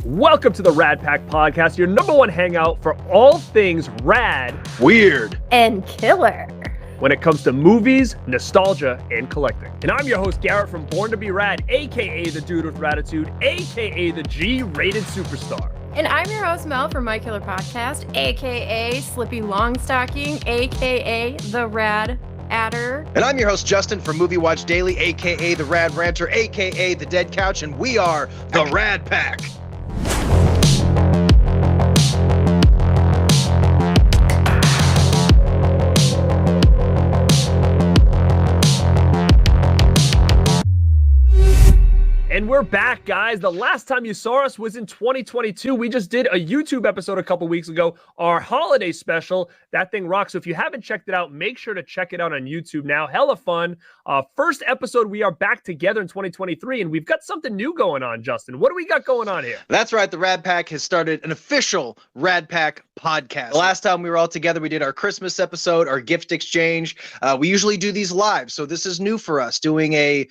Welcome to the Radpack Podcast, your number one hangout for all things rad, weird, and killer when it comes to movies, nostalgia, and collecting. And I'm your host, Garrett from Born to Be Rad, aka the Dude with Raditude, aka the G-rated superstar. And I'm your host, Mel from My Killer Podcast, aka Slippy Longstocking, aka the Rad Adder. And I'm your host, Justin from Movie Watch Daily, aka the Rad Ranter, aka the Dead Couch, and we are the Rad Pack. And we're back, guys. The last time you saw us was in 2022. We just did a YouTube episode a couple weeks ago, our holiday special. That thing rocks. So if you haven't checked it out, make sure to check it out on YouTube now. Hella fun. First episode, we are back together in 2023, and we've got something new going on, Justin. What do we got going on here? That's right. The Rad Pack has started an official Rad Pack podcast. The last time we were all together, we did our Christmas episode, our gift exchange. We usually do these live, so this is new for us, doing an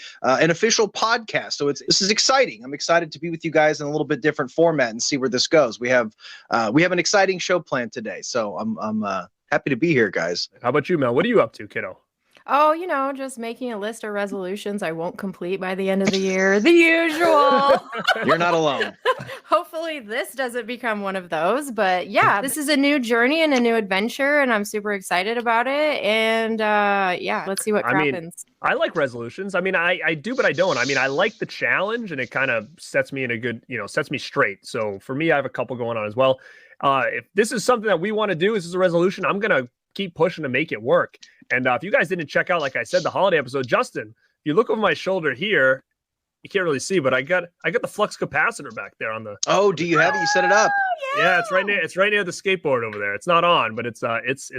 official podcast. So this is exciting. I'm excited to be with you guys in a little bit different format and see where this goes. We have an exciting show planned today, so I'm happy to be here, guys. How about you, Mel? What are you up to, kiddo? Oh, just making a list of resolutions I won't complete by the end of the year. The usual. You're not alone. Hopefully this doesn't become one of those. But yeah, this is a new journey and a new adventure, and I'm super excited about it. And let's see what happens. I like resolutions. I mean, I do, but I don't. I mean, I like the challenge, and it kind of sets me in a good, sets me straight. So for me, I have a couple going on as well. If this is something that we want to do, this is a resolution, I'm going to keep pushing to make it work. And if you guys didn't check out, like I said, the holiday episode, Justin, if you look over my shoulder here, you can't really see, but I got the flux capacitor back there on the. Oh, do you have it? You set it up? Yeah, it's right near the skateboard over there. It's not on, but it's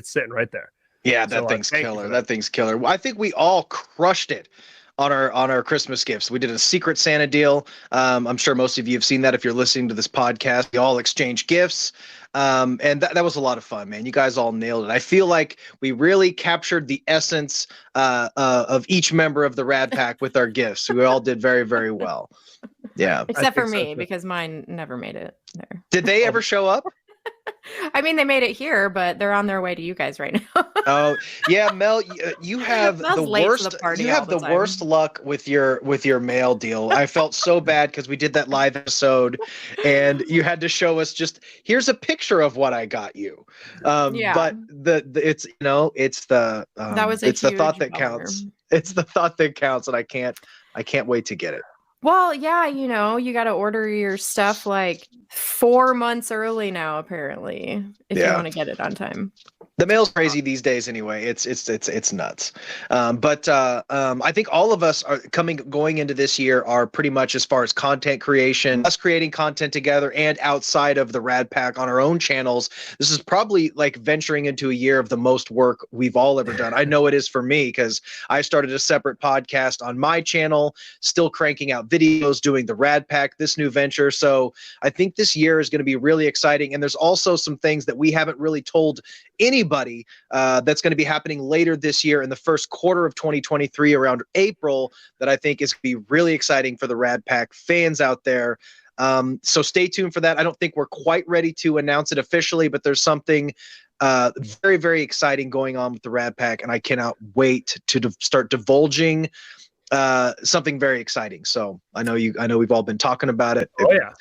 sitting right there. Yeah, that thing's killer. That thing's killer. I think we all crushed it on our Christmas gifts. We did a Secret Santa deal. I'm sure most of you have seen that if you're listening to this podcast. We all exchanged gifts. And that was a lot of fun, man. You guys all nailed it. I feel like we really captured the essence of each member of the Rad Pack with our gifts. We all did very, very well. Yeah. Except for me, because mine never made it there. Did they ever show up? I mean, they made it here, but they're on their way to you guys right now. Oh yeah, Mel, you have the worst. You have the worst luck with your mail deal. I felt so bad because we did that live episode, and you had to show us just here's a picture of what I got you. But it's the that was it's the thought that counts. It's the thought that counts, and I can't wait to get it. Well, yeah, you got to order your stuff like 4 months early now, apparently, if you want to get it on time. The mail's crazy these days anyway. It's nuts. But I think all of us are going into this year are pretty much, as far as content creation, us creating content together and outside of the Rad Pack on our own channels. This is probably like venturing into a year of the most work we've all ever done. I know it is for me because I started a separate podcast on my channel, still cranking out videos, doing the Rad Pack, this new venture. So I think this year is going to be really exciting. And there's also some things that we haven't really told anybody that's going to be happening later this year in the first quarter of 2023 around April that I think is going to be really exciting for the Rad Pack fans out there. So stay tuned for that. I don't think we're quite ready to announce it officially, but there's something very, very exciting going on with the Rad Pack, and I cannot wait to start divulging something very exciting. So I know we've all been talking about it. Oh yeah.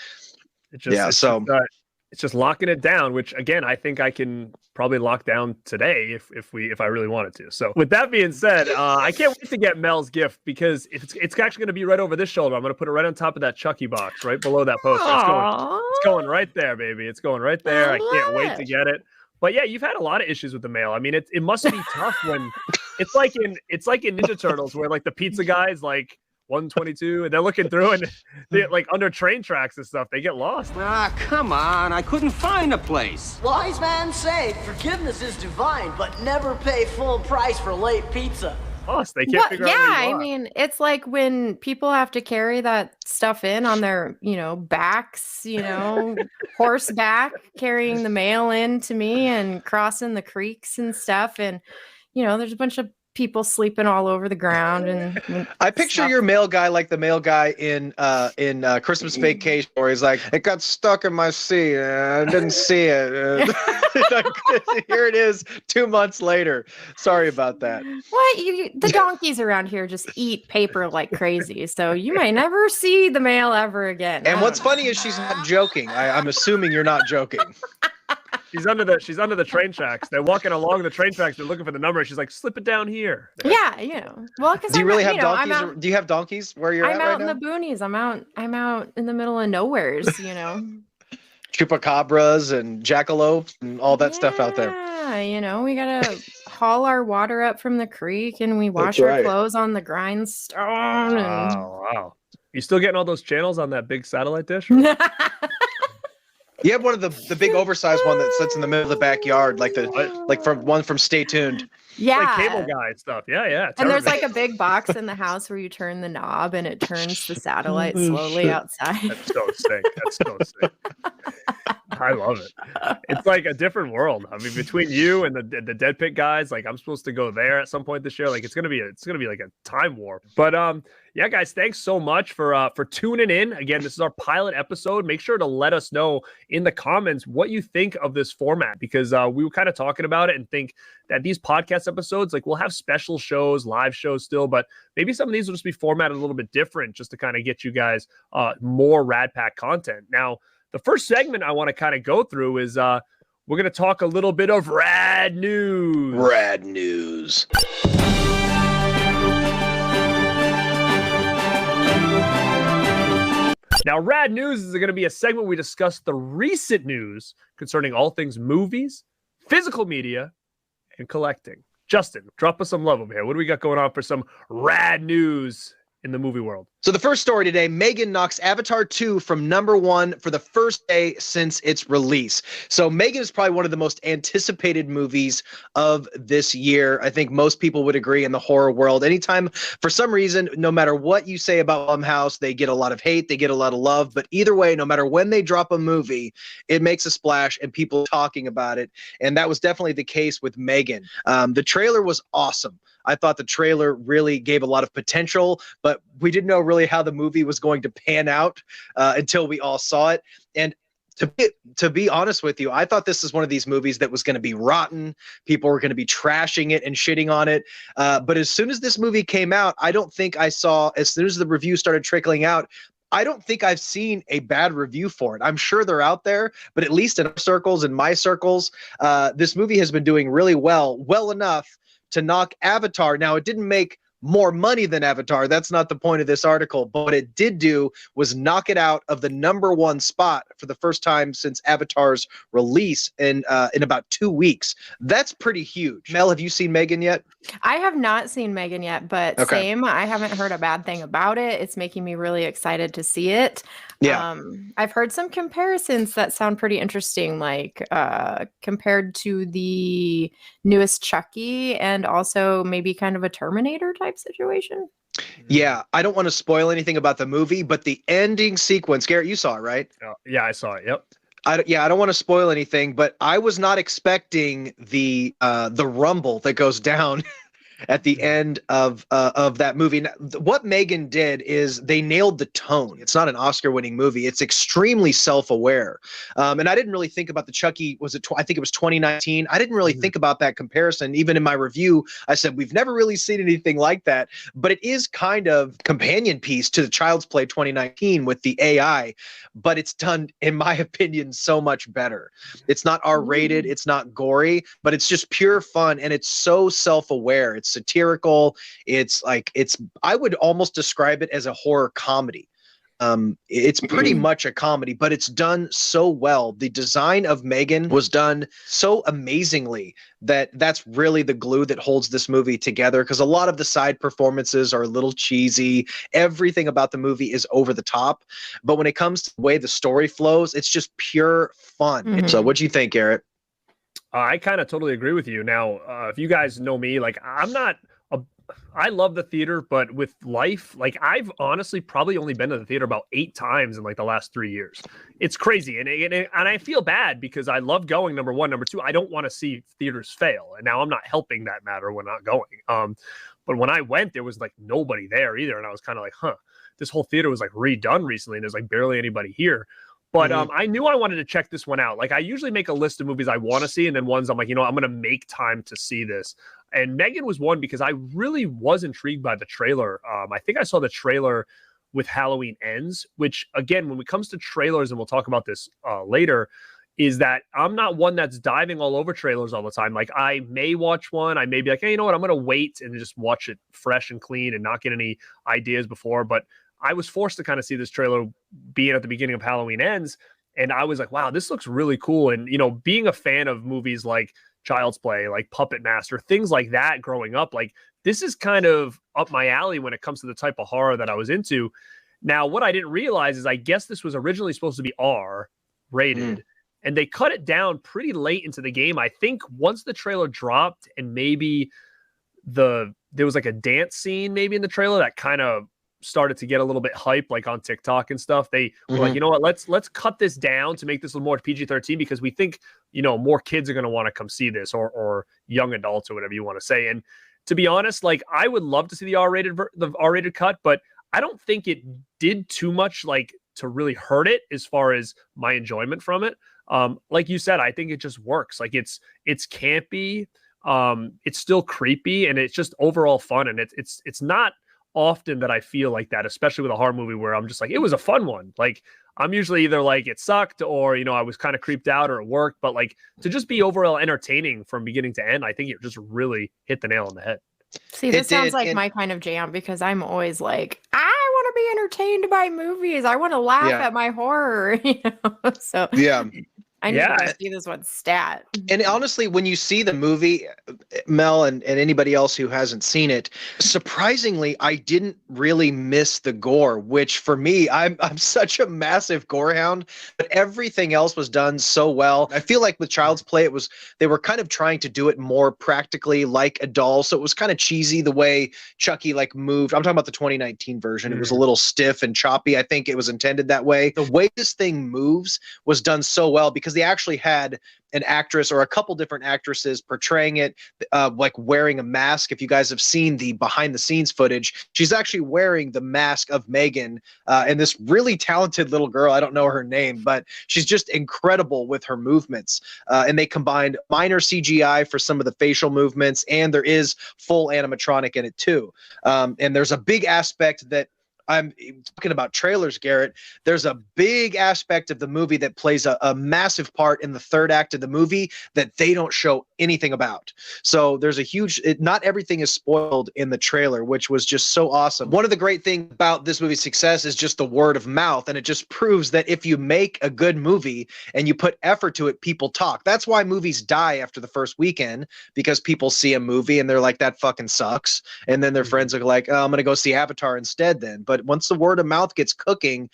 It's just locking it down, which again, I think I can probably lock down today if I really wanted to. So with that being said, I can't wait to get Mel's gift because it's actually going to be right over this shoulder. I'm going to put it right on top of that Chucky box, right below that poster. It's going right there, baby. It's going right there. I can't wait to get it. But yeah, you've had a lot of issues with the mail. I mean, it must be tough when it's like in Ninja Turtles where like the pizza guy's like 122 and they're looking through and they like under train tracks and stuff, they get lost. Come on, I couldn't find a place. Wise man say forgiveness is divine, but never pay full price for late pizza. Lost. They can't figure out where you are. I mean, it's like when people have to carry that stuff in on their, backs, horseback, carrying the mail in to me and crossing the creeks and stuff. And, there's a bunch of people sleeping all over the ground and I picture stuff. your mail guy like the mail guy in Christmas Vacation, where he's like, it got stuck in my seat, I didn't see it. Here it is 2 months later. Sorry about that. What? The donkeys around here just eat paper like crazy, so you may never see the mail ever again. And what's funny is she's not joking. I'm assuming you're not joking. She's under the train tracks. They're walking along the train tracks. They're looking for the number. She's like, slip it down here. Yeah, you know. Well, because do you really have donkeys? Do you have donkeys where you're at right now? I'm out in the boonies. I'm out in the middle of nowheres. You know. Chupacabras and jackalopes and all that stuff out there. Yeah, you know, we gotta haul our water up from the creek, and we wash our clothes on the grindstone. And... Wow. You still getting all those channels on that big satellite dish? You have one of the big oversized one that sits in the middle of the backyard, from Stay Tuned. Yeah, like cable guy stuff. Yeah. And there's like a big box in the house where you turn the knob and it turns the satellite slowly outside. That's so sick. I love it. It's like a different world. I mean, between you and the Dead Pit guys, like I'm supposed to go there at some point this year. Like it's gonna be like a time warp. But yeah, guys, thanks so much for tuning in. Again, this is our pilot episode. Make sure to let us know in the comments what you think of this format, because we were kind of talking about it and think that these podcast episodes, like we'll have special shows, live shows still, but maybe some of these will just be formatted a little bit different just to kind of get you guys more RadPack content. Now, the first segment I want to kind of go through is we're going to talk a little bit of rad news. Rad news. Now, rad news is going to be a segment where we discuss the recent news concerning all things movies, physical media, and collecting. Justin, drop us some love over here. What do we got going on for some rad news in the movie world? So the first story today, M3GAN knocks Avatar 2 from #1 for the first day since its release. So M3GAN is probably one of the most anticipated movies of this year. I think most people would agree in the horror world. Anytime, for some reason, no matter what you say about Blumhouse, they get a lot of hate, they get a lot of love. But either way, no matter when they drop a movie, it makes a splash and people talking about it. And that was definitely the case with M3GAN. The trailer was awesome. I thought the trailer really gave a lot of potential, but we didn't know really how the movie was going to pan out until we all saw it. And to be honest with you, I thought this is one of these movies that was going to be rotten. People were going to be trashing it and shitting on it. But as soon as this movie came out, I don't think I saw, as soon as the review started trickling out, I don't think I've seen a bad review for it. I'm sure they're out there, but at least in our circles, in my circles, this movie has been doing really well enough to knock Avatar. Now, it didn't make more money than Avatar. That's not the point of this article. But what it did do was knock it out of the #1 spot for the first time since Avatar's release in about 2 weeks. That's pretty huge. Mel, have you seen M3GAN yet? I have not seen M3GAN yet, but same. I haven't heard a bad thing about it. It's making me really excited to see it. Yeah. I've heard some comparisons that sound pretty interesting, like compared to the newest Chucky and also maybe kind of a Terminator type situation. Yeah, I don't want to spoil anything about the movie, but the ending sequence, Garrett, you saw it, right? Yeah, I saw it. Yep. I don't want to spoil anything, but I was not expecting the rumble that goes down at the end of that movie. Now, what M3GAN did is they nailed the tone. It's not an Oscar-winning movie. It's extremely self-aware. And I didn't really think about the Chucky, I think it was 2019. I didn't really think about that comparison. Even in my review, I said, we've never really seen anything like that. But it is kind of companion piece to the Child's Play 2019 with the AI. But it's done, in my opinion, so much better. It's not R-rated. It's not gory, but it's just pure fun. And it's so self-aware. It's satirical. I would almost describe it as a horror comedy. It's pretty much a comedy, but it's done so well. The design of M3GAN was done so amazingly that's really the glue that holds this movie together, because a lot of the side performances are a little cheesy. Everything about the movie is over the top, but when it comes to the way the story flows, it's just pure fun. So what do you think, Garrett? I kind of totally agree with you. Now, if you guys know me, like I'm not I love the theater, but with life, like I've honestly probably only been to the theater about 8 times in like the last 3 years. It's crazy. And I feel bad because I love going, number one. Number two, I don't want to see theaters fail. And now I'm not helping that matter when not going. But when I went, there was like nobody there either. And I was kind of like, this whole theater was like redone recently and there's like barely anybody here. But I knew I wanted to check this one out. Like I usually make a list of movies I want to see, and then ones I'm like, I'm going to make time to see this. And M3GAN was one because I really was intrigued by the trailer. I think I saw the trailer with Halloween Ends, which again, when it comes to trailers, and we'll talk about this later, is that I'm not one that's diving all over trailers all the time. Like I may watch one, I may be like, hey, you know what? I'm going to wait and just watch it fresh and clean and not get any ideas before. But I was forced to kind of see this trailer being at the beginning of Halloween Ends. And I was like, wow, this looks really cool. And, being a fan of movies like Child's Play, like Puppet Master, things like that growing up, like this is kind of up my alley when it comes to the type of horror that I was into. Now, what I didn't realize is I guess this was originally supposed to be R rated, and they cut it down pretty late into the game. I think once the trailer dropped and maybe there was like a dance scene maybe in the trailer that kind of started to get a little bit hype, like on TikTok and stuff. They were like, you know what, let's cut this down to make this a little more PG-13 because we think, more kids are going to want to come see this, or young adults, or whatever you want to say. And to be honest, like I would love to see the R-rated cut, but I don't think it did too much like to really hurt it as far as my enjoyment from it. Like you said, I think it just works. Like it's campy, it's still creepy, and it's just overall fun. And it's not often that I feel like that, especially with a horror movie where I'm just like, it was a fun one. Like I'm usually either like it sucked or, I was kind of creeped out or it worked, but like to just be overall entertaining from beginning to end, I think it just really hit the nail on the head. See, this sounds like my kind of jam because I'm always like, I want to be entertained by movies. I want to laugh at my horror. So yeah. I need to see this one stat. And honestly, when you see the movie, Mel and anybody else who hasn't seen it, surprisingly, I didn't really miss the gore, which for me, I'm such a massive gore hound, but everything else was done so well. I feel like with Child's Play, they were kind of trying to do it more practically like a doll. So it was kind of cheesy the way Chucky like moved. I'm talking about the 2019 version. It was a little stiff and choppy. I think it was intended that way. The way this thing moves was done so well because they actually had an actress or a couple different actresses portraying it, like wearing a mask. If you guys have seen the behind the scenes footage, she's actually wearing the mask of M3GAN, and this really talented little girl, I don't know her name, but she's just incredible with her movements. And they combined minor CGI for some of the facial movements, and there is full animatronic in it too. And there's a big aspect that I'm talking about trailers, Garrett. There's a big aspect of the movie that plays a massive part in the third act of the movie that they don't show anything about. So there's a huge, not everything is spoiled in the trailer, which was just so awesome. One of the great things about this movie's success is just the word of mouth. And it just proves that if you make a good movie and you put effort to it, people talk. That's why movies die after the first weekend, because people see a movie and they're like, that fucking sucks. And then their friends are like, oh, I'm going to go see Avatar instead then. But once the word of mouth gets cooking,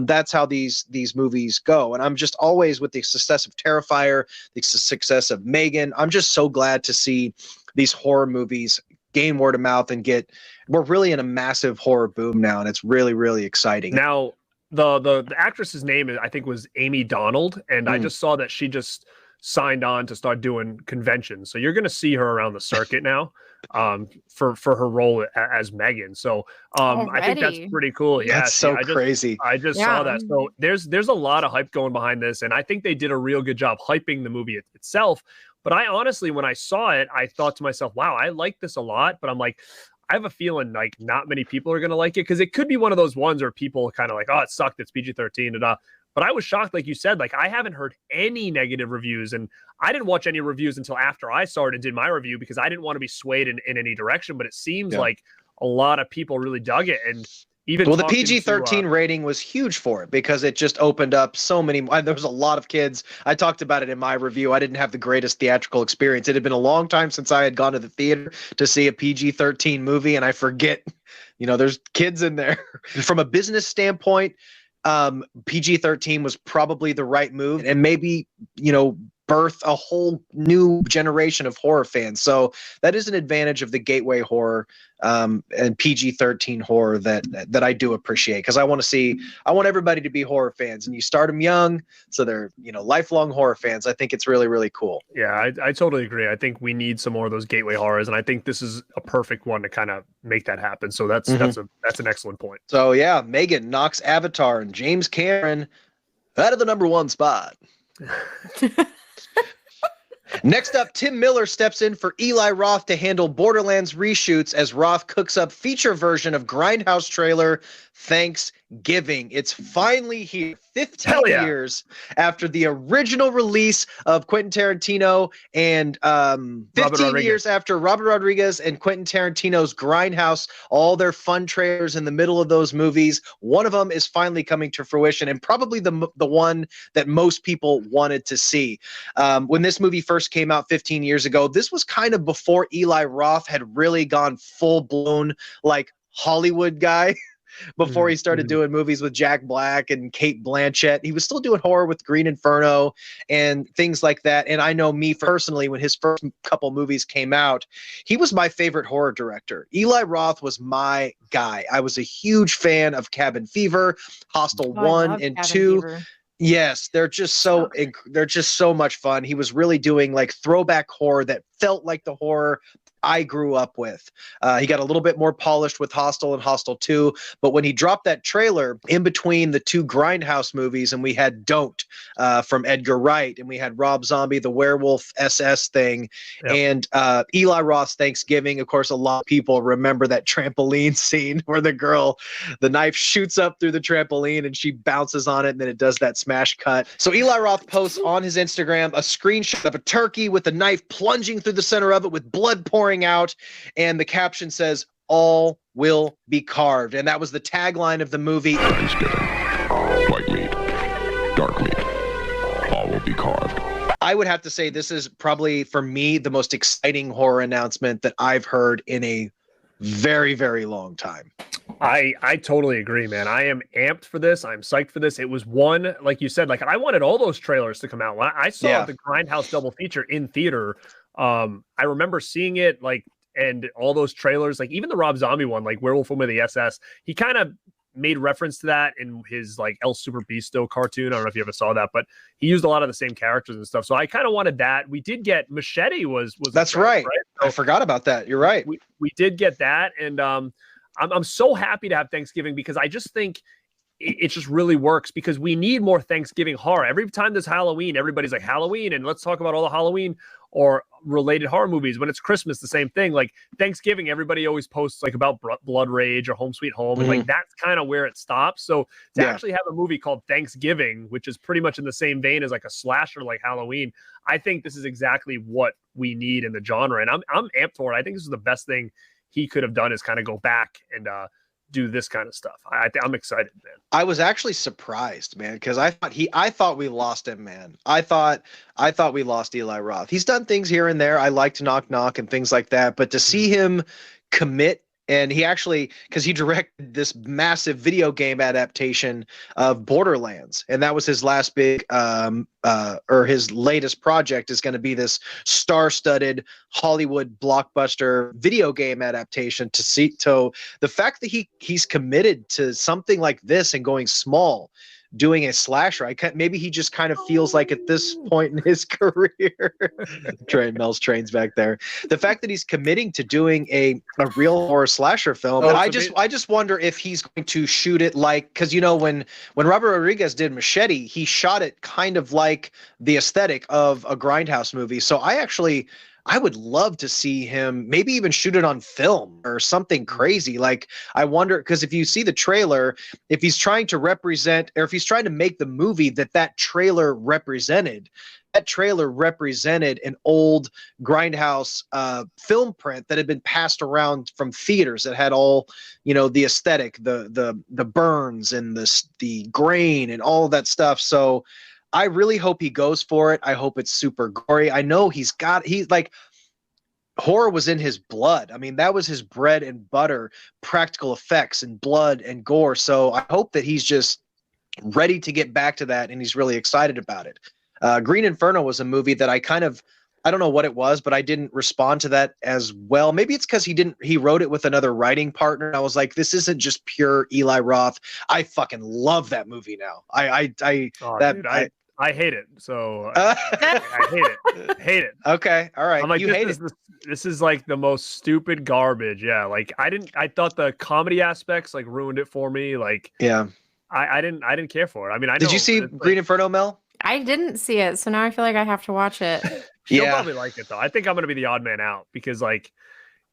that's how these movies go. And I'm just always, with the success of Terrifier, the success of M3GAN, I'm just so glad to see these horror movies gain word of mouth and we're really in a massive horror boom now, and it's really, really exciting. Now, the actress's name, I think, was Amy Donald, and I just saw that she just signed on to start doing conventions. So you're going to see her around the circuit now. For her role as M3GAN. So I think that's pretty cool. Yeah, that's so crazy. I just saw that. So there's a lot of hype going behind this, and I think they did a real good job hyping the movie itself. But I honestly, when I saw it, I thought to myself, wow, I like this a lot, but I'm like, I have a feeling like not many people are going to like it, because it could be one of those ones where people kind of like, oh, it sucked, it's PG-13, but I was shocked, like you said, like I haven't heard any negative reviews, and I didn't watch any reviews until after I started and did my review, because I didn't want to be swayed in any direction. But it seems like a lot of people really dug it, and even the PG-13 rating was huge for it, because it just opened up so many. There was a lot of kids. I talked about it in my review. I didn't have the greatest theatrical experience. It had been a long time since I had gone to the theater to see a PG-13 movie, and I forget, there's kids in there. From a business standpoint, PG-13 was probably the right move, and maybe birth a whole new generation of horror fans. So that is an advantage of the gateway horror and PG-13 horror that I do appreciate, because I want everybody to be horror fans, and you start them young, so they're lifelong horror fans. I think it's really, really cool. Yeah, I totally agree. I think we need some more of those gateway horrors, and I think this is a perfect one to kind of make that happen. So that's an excellent point. So yeah, M3GAN knocks Avatar and James Cameron out of the #1 spot. Next up, Tim Miller steps in for Eli Roth to handle Borderlands reshoots as Roth cooks up feature version of Grindhouse trailer Thanksgiving. It's finally here, 15 years after the original release of Quentin Tarantino, and 15 years after Robert Rodriguez and Quentin Tarantino's Grindhouse, all their fun trailers in the middle of those movies. One of them is finally coming to fruition, and probably the one that most people wanted to see. When this movie first came out 15 years ago, this was kind of before Eli Roth had really gone full-blown like Hollywood guy. Before he started doing movies with Jack Black and Cate Blanchett. He was still doing horror with Green Inferno and things like that. And I know me personally, when his first couple movies came out, he was my favorite horror director. Eli Roth was my guy. I was a huge fan of Cabin Fever, Hostel 1 and 2. Yes, they're just so much fun. He was really doing like throwback horror that felt like the horror I grew up with. He got a little bit more polished with Hostel and Hostel 2, but when he dropped that trailer in between the two Grindhouse movies, and we had Don't from Edgar Wright, and we had Rob Zombie, the werewolf SS thing, and Eli Roth's Thanksgiving. Of course, a lot of people remember that trampoline scene where the knife shoots up through the trampoline and she bounces on it, and then it does that smash cut. So Eli Roth posts on his Instagram a screenshot of a turkey with a knife plunging through the center of it with blood pouring out, and the caption says, "All will be carved." And that was the tagline of the movie. White meat, dark meat, all will be carved. I would have to say this is probably, for me, the most exciting horror announcement that I've heard in a very, very long time. I totally agree, man. I am amped for this. I'm psyched for this. It was one, like you said, like I wanted all those trailers to come out. When I saw the Grindhouse double feature in theater, I remember seeing it, like, and all those trailers, like even the Rob Zombie one, like Werewolf Woman of the SS, he kind of made reference to that in his like El Super Beasto cartoon. I don't know if you ever saw that, but he used a lot of the same characters and stuff. So I kind of wanted that. We did get Machete was that's trailer, right. So I forgot about that. You're right. We did get that. And I'm so happy to have Thanksgiving, because I just think it just really works, because we need more Thanksgiving horror. Every time there's Halloween, everybody's like Halloween, and let's talk about all the Halloween or related horror movies. When it's Christmas, the same thing. Like Thanksgiving, everybody always posts like about Blood Rage or Home Sweet Home, and like that's kind of where it stops. So to actually have a movie called Thanksgiving, which is pretty much in the same vein as like a slasher like Halloween, I think this is exactly what we need in the genre, and I'm amped for it. I think this is the best thing he could have done, is kind of go back and do this kind of stuff. I'm excited, man. I was actually surprised, man, because I thought we lost him, man. I thought we lost Eli Roth. He's done things here and there. I liked Knock Knock and things like that, but to see him commit, and he actually, because he directed this massive video game adaptation of Borderlands, and that was his last big or his latest project, is going to be this star-studded Hollywood blockbuster video game adaptation. So the fact that he's committed to something like this and going small, doing a slasher, maybe he just kind of feels like at this point in his career, Mel's trains back there, the fact that he's committing to doing a real horror slasher film. And I just wonder if he's going to shoot it like, because when Robert Rodriguez did Machete, he shot it kind of like the aesthetic of a Grindhouse movie. So I would love to see him maybe even shoot it on film or something crazy. Like, I wonder, because if you see the trailer, if he's trying to represent, or if he's trying to make the movie that trailer represented, an old Grindhouse film print that had been passed around from theaters that had all, the aesthetic, the burns and the grain and all of that stuff. So I really hope he goes for it. I hope it's super gory. I know he's like, horror was in his blood. I mean, that was his bread and butter, practical effects and blood and gore. So I hope that he's just ready to get back to that, and he's really excited about it. Green Inferno was a movie that I don't know what it was, but I didn't respond to that as well. Maybe it's because he wrote it with another writing partner. I was like, this isn't just pure Eli Roth. I fucking love that movie now. I hate it. So I hate it. Hate it. Okay. All right. I'm like, you hate it. This is like the most stupid garbage. Yeah. Like I thought the comedy aspects like ruined it for me. Like, yeah, I didn't care for it. I mean, did you see Green Inferno, Mel? I didn't see it, so now I feel like I have to watch it. You'll probably like it though. I think I'm gonna be the odd man out because like,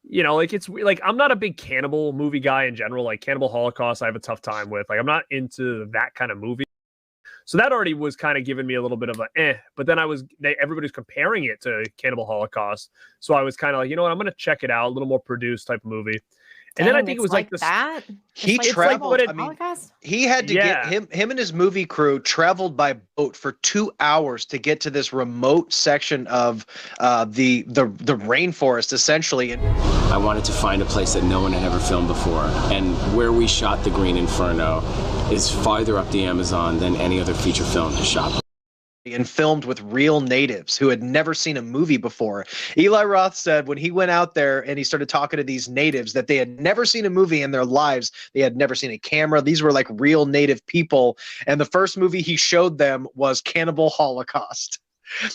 you know, like it's like I'm not a big cannibal movie guy in general. Like Cannibal Holocaust, I have a tough time with. Like I'm not into that kind of movie. So that already was kind of giving me a little bit of a but then everybody's comparing it to Cannibal Holocaust. So I was kind of like, you know what, I'm gonna check it out, a little more produced type of movie. And then I think it was like this, that. He traveled. I mean, he had to get him and his movie crew traveled by boat for 2 hours to get to this remote section of the rainforest, essentially. I wanted to find a place that no one had ever filmed before, and where we shot the Green Inferno is farther up the Amazon than any other feature film has shot. And filmed with real natives who had never seen a movie before. Eli Roth said when he went out there and he started talking to these natives that they had never seen a movie in their lives. They had never seen a camera. These were like real native people. And the first movie he showed them was Cannibal Holocaust.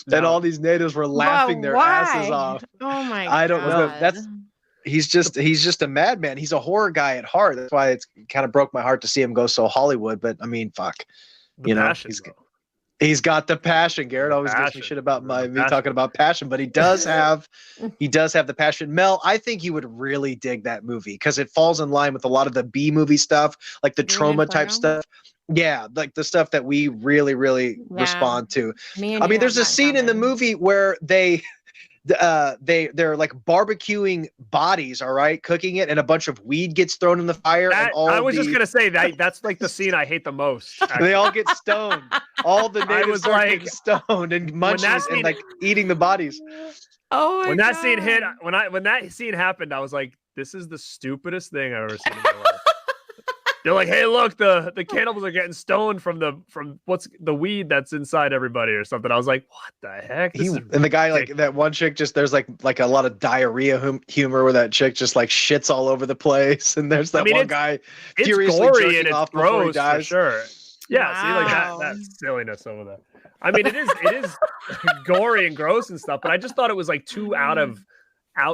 And all these natives were laughing their asses off. Oh my God. I don't know. He's just a madman. He's a horror guy at heart. That's why it kind of broke my heart to see him go so Hollywood. But I mean, fuck. He's got the passion. Garrett always gives me shit about me talking about passion, but he does have the passion. Mel, I think you would really dig that movie because it falls in line with a lot of the B movie stuff, like the trauma type stuff. Yeah, like the stuff that we really, really respond to. I mean, there's a scene in the movie where they're like barbecuing bodies, all right, cooking it, and a bunch of weed gets thrown in the fire. I was just gonna say that's like the scene I hate the most. They all get stoned. All the natives are getting stoned and munching and like eating the bodies. Oh my God. That scene hit, when that scene happened, I was like, this is the stupidest thing I've ever seen in my life. They're like, hey, look, the cannibals are getting stoned from what's the weed that's inside everybody or something. I was like, what the heck? And the guy, like that one chick, just there's like a lot of diarrhea humor where that chick just like shits all over the place. And there's that one guy furiously jerking off before he dies. For sure. Yeah, see, like that silliness over there. I mean, it is gory and gross and stuff, but I just thought it was like too out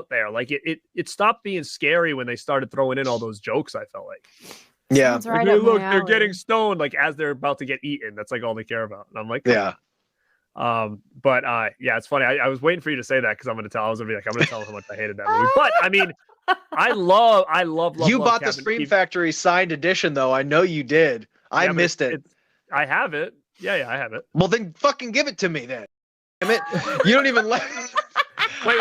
there. Like it stopped being scary when they started throwing in all those jokes. I felt like. Yeah. Right, like, hey, look, they're getting stoned like as they're about to get eaten. That's like all they care about. And I'm like, yeah. But it's funny. I was waiting for you to say that because I'm gonna tell them how much I hated that movie. But I mean, I love. You bought Cabin the Scream Factory signed edition though. I know you did. I missed it. I have it. Yeah, I have it. Well, then fucking give it to me then. Damn it. You don't even let. Wait.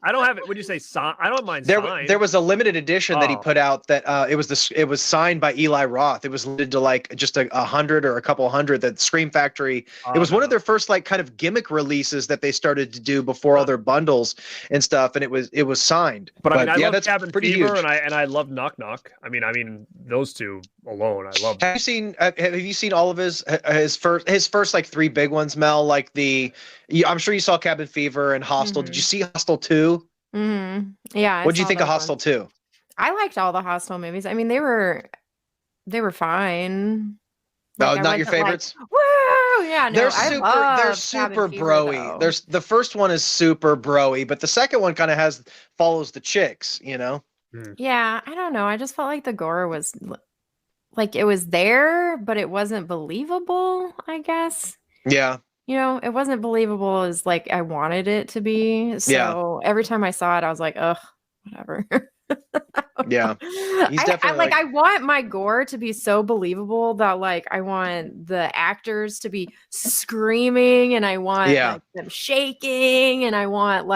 I don't have it. Would you say sign? I don't mind signed. There was a limited edition that he put out that it was signed by Eli Roth. It was limited to like just 100 or a couple hundred. That Scream Factory. It was one of their first like kind of gimmick releases that they started to do before all their bundles and stuff. And it was signed. But I mean, I love Cabin Fever and I love Knock Knock. I mean those two alone, I love. Have you seen all of his first like three big ones, Mel? Like I'm sure you saw Cabin Fever and Hostel. Mm-hmm. Did you see Hostel 2? Mm-hmm. Yeah. What did you think of Hostel 2? I liked all the Hostel movies. I mean, they were fine. Like, no, not your favorites. Like, woo! Yeah, no, they're super broy. There's the first one is super broy, but the second one kind of follows the chicks, you know. Yeah, I don't know. I just felt like the gore was like it was there, but it wasn't believable, I guess. Yeah. You know, it wasn't believable as like I wanted it to be. So every time I saw it, I was like, ugh, whatever. Yeah. He's definitely I want my gore to be so believable that like I want the actors to be screaming and I want like, them shaking and I want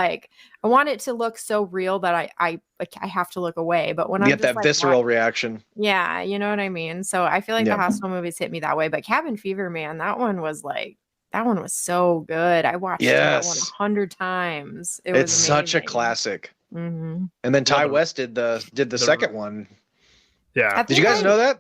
it to look so real that I have to look away. But when I get that visceral reaction. Yeah, you know what I mean? So I feel like the Hostel movies hit me that way. But Cabin Fever, man, that one was so good. I watched that one 100 times. It's such a classic. Mm-hmm. And then Ty West did the second one. Yeah. Did you guys know that?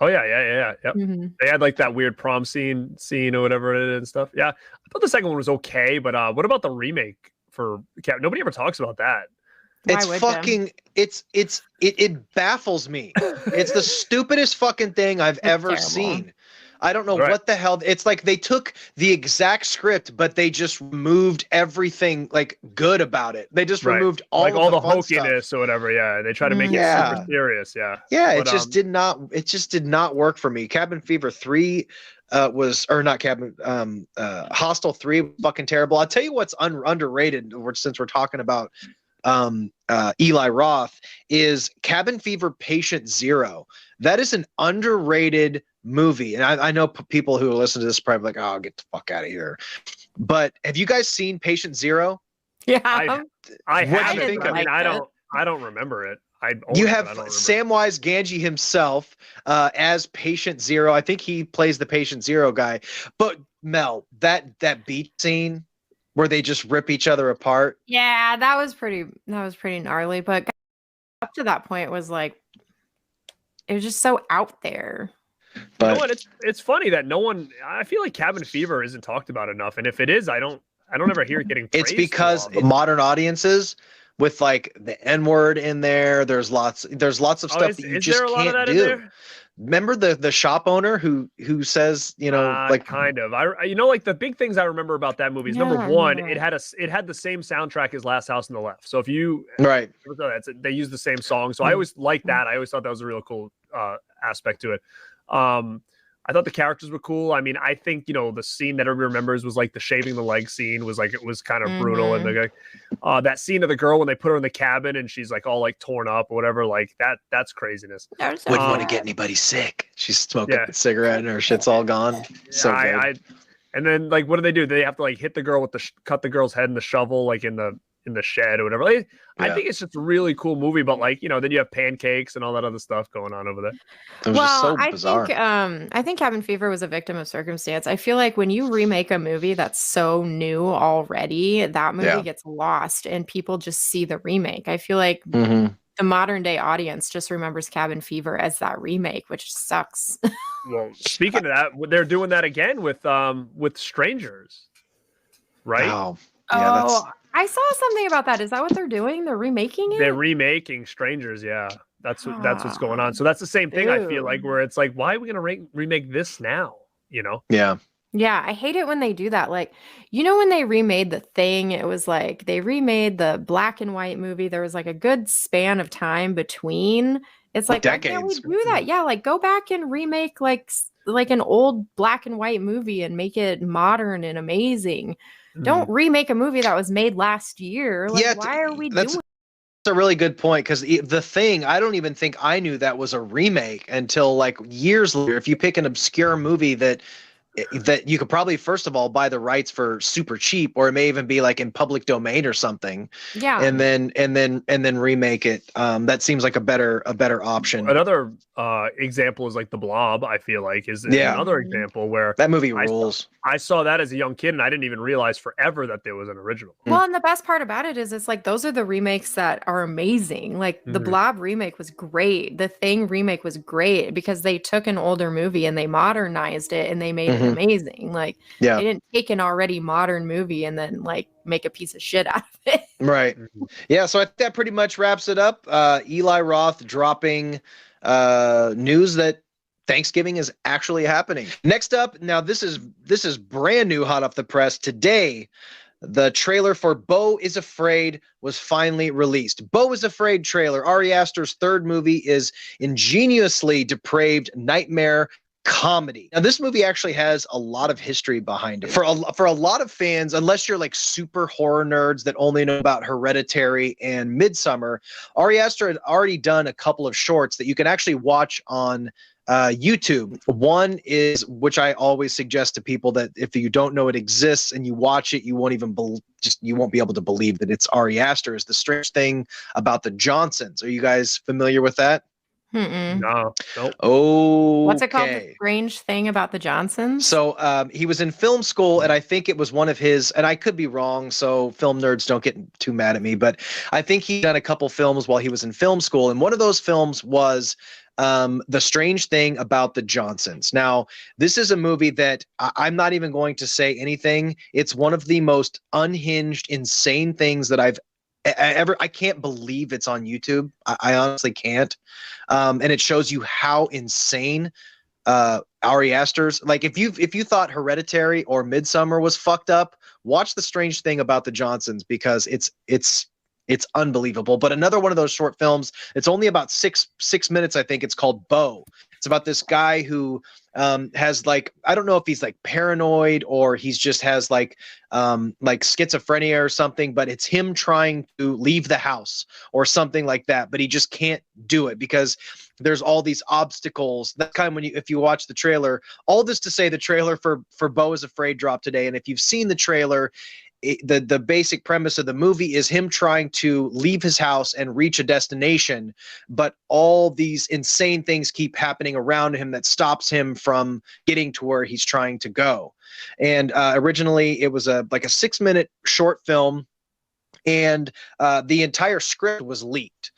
Oh yeah. Yep. Mhm. They had like that weird prom scene or whatever it is and stuff. Yeah, I thought the second one was okay, but what about the remake for Cap? Nobody ever talks about that. Why It's would fucking it baffles me. It's the stupidest fucking thing I've ever terrible. seen. I don't know Right. what the hell. It's like they took the exact script, but they just removed everything like good about it. They just removed all like of all the the fun stuff. hokiness or whatever. Yeah, they try to make it Yeah. super serious. Yeah, Yeah, But, it just did not. It just did not work for me. Cabin Fever 3 was, or not Cabin. Hostel 3 was fucking terrible. I'll tell you what's underrated. Since we're talking about Eli Roth, is Cabin Fever Patient Zero. That is an underrated movie, and I know people who listen to this probably like, "Oh, get the fuck out of here." But have you guys seen Patient Zero? Yeah. I What do you haven't. think I of mean, it? I don't remember it. I own You it, have but I don't remember. Samwise Gamgee himself as Patient Zero. I think he plays the Patient Zero guy. But Mel, that beat scene where they just rip each other apart. Yeah, that was pretty gnarly, but up to that point was like it was just so out there. You know But what? It's funny that no one. I feel like Cabin Fever isn't talked about enough, and if it is, I don't ever hear it getting. it's praised because too often. modern audiences with like the N-word in there, there's lots of stuff that you just there a lot can't of that do. in there? Remember the shop owner who says, like kind of. Like the big things I remember about that movie is number Yeah, one, yeah. it had the same soundtrack as Last House on the Left. So if you right. they use the same song. So I always liked that. I always thought that was a real cool aspect to it. I thought the characters were cool. I mean, I think, the scene that everybody remembers was like the shaving the leg scene was like, it was kind of brutal. And that scene of the girl when they put her in the cabin and she's like all like torn up or whatever, like that's craziness. Wouldn't want to get anybody sick. She's smoking a cigarette and her shit's all gone. So good. And then like, what do? They have to like hit the girl with cut the girl's head in the shovel, like in the shed or whatever. Like, I think it's just a really cool movie, but like, then you have pancakes and all that other stuff going on over there. It was just so bizarre. I think Cabin Fever was a victim of circumstance. I feel like when you remake a movie that's so new already, that movie gets lost and people just see the remake. I feel like the modern day audience just remembers Cabin Fever as that remake, which sucks. Well, speaking of that, they're doing that again with Strangers, right? Oh, yeah, I saw something about that. Is that what they're doing? They're remaking it? They're remaking Strangers, yeah. That's what's going on. So that's the same thing. I feel like where it's like, why are we gonna remake this now? Yeah. Yeah, I hate it when they do that. Like, when they remade The Thing, it was like they remade the black and white movie. There was like a good span of time between. It's like, why can't we do that? Yeah, like go back and remake like an old black and white movie and make it modern and amazing. Don't remake a movie that was made last year. Like, why are we doing? That's a really good point, because The Thing, I don't even think I knew that was a remake until like years later. If you pick an obscure movie that you could probably first of all buy the rights for super cheap, or it may even be like in public domain or something. Yeah. And then remake it. That seems like a better option. Another example is like The Blob. I feel like is another example where that movie rules. I saw that as a young kid and I didn't even realize forever that there was an original. Well, and the best part about it is it's like those are the remakes that are amazing. Like the Blob remake was great. The Thing remake was great because they took an older movie and they modernized it and they made it amazing. Like they didn't take an already modern movie and then like make a piece of shit out of it. Right. Yeah, so I think that pretty much wraps it up. Eli Roth dropping news that Thanksgiving is actually happening. Next up, now this is brand new, hot off the press today. The trailer for Beau is Afraid was finally released. Beau is Afraid trailer. Ari Aster's third movie is ingeniously depraved nightmare comedy. Now, this movie actually has a lot of history behind it. For a lot of fans, unless you're like super horror nerds that only know about Hereditary and Midsommar, Ari Aster had already done a couple of shorts that you can actually watch on YouTube. One is, which I always suggest to people, that if you don't know it exists and you watch it, you won't even you won't be able to believe that it's Ari Aster. Is The Strange Thing About the Johnsons. Are you guys familiar with that? No. Nope. Oh, what's it called? The Strange Thing About the Johnsons? So he was in film school, and I think it was one of his, and I could be wrong, so film nerds don't get too mad at me, but I think he done a couple films while he was in film school, and one of those films was The Strange Thing About the Johnsons. Now, this is a movie that I'm not even going to say anything. It's one of the most unhinged, insane things that I've ever. I can't believe it's on YouTube. I honestly can't. And it shows you how insane Ari Aster's, like, if you thought Hereditary or Midsummer was fucked up, watch The Strange Thing About the Johnsons, because it's unbelievable. But another one of those short films, it's only about six minutes, I think. It's called Bo. It's about this guy who has, like, I don't know if he's like paranoid or he's just has like schizophrenia or something, but it's him trying to leave the house or something like that, but he just can't do it because there's all these obstacles. That kind of when if you watch the trailer, all this to say the trailer for Bo is Afraid dropped today, and if you've seen the trailer, the basic premise of the movie is him trying to leave his house and reach a destination, but all these insane things keep happening around him that stops him from getting to where he's trying to go. And originally it was like a 6-minute short film, and the entire script was leaked.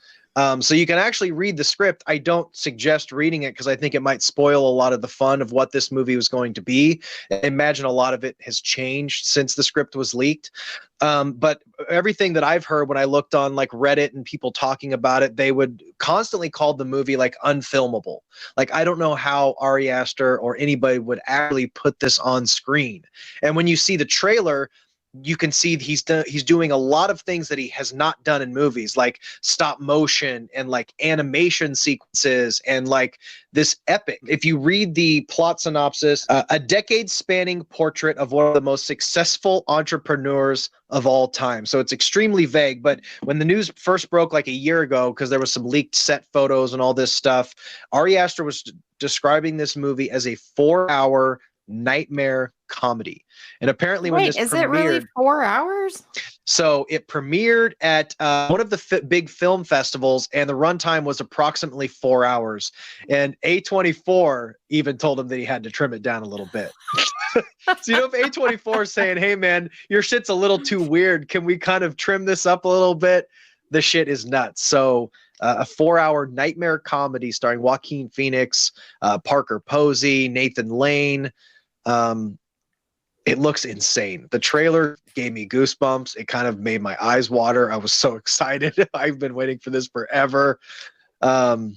So you can actually read the script. I don't suggest reading it because I think it might spoil a lot of the fun of what this movie was going to be. I imagine a lot of it has changed since the script was leaked. But everything that I've heard when I looked on like Reddit and people talking about it, they would constantly call the movie like unfilmable. Like, I don't know how Ari Aster or anybody would actually put this on screen. And when you see the trailer, you can see he's doing a lot of things that he has not done in movies, like stop motion and like animation sequences and like this epic. If you read the plot synopsis, a decade-spanning portrait of one of the most successful entrepreneurs of all time. So it's extremely vague, but when the news first broke like a year ago, because there was some leaked set photos and all this stuff, Ari Aster was describing this movie as a 4-hour nightmare comedy. And apparently when this premiered, is it really 4 hours? So it premiered at one of the big film festivals, and the runtime was approximately 4 hours. And A24 even told him that he had to trim it down a little bit. So, if A24 is saying, hey man, your shit's a little too weird, can we kind of trim this up a little bit? The shit is nuts. So a 4-hour nightmare comedy starring Joaquin Phoenix, Parker Posey, Nathan Lane. It looks insane. The trailer gave me goosebumps. It kind of made my eyes water. I was so excited. I've been waiting for this forever. I'm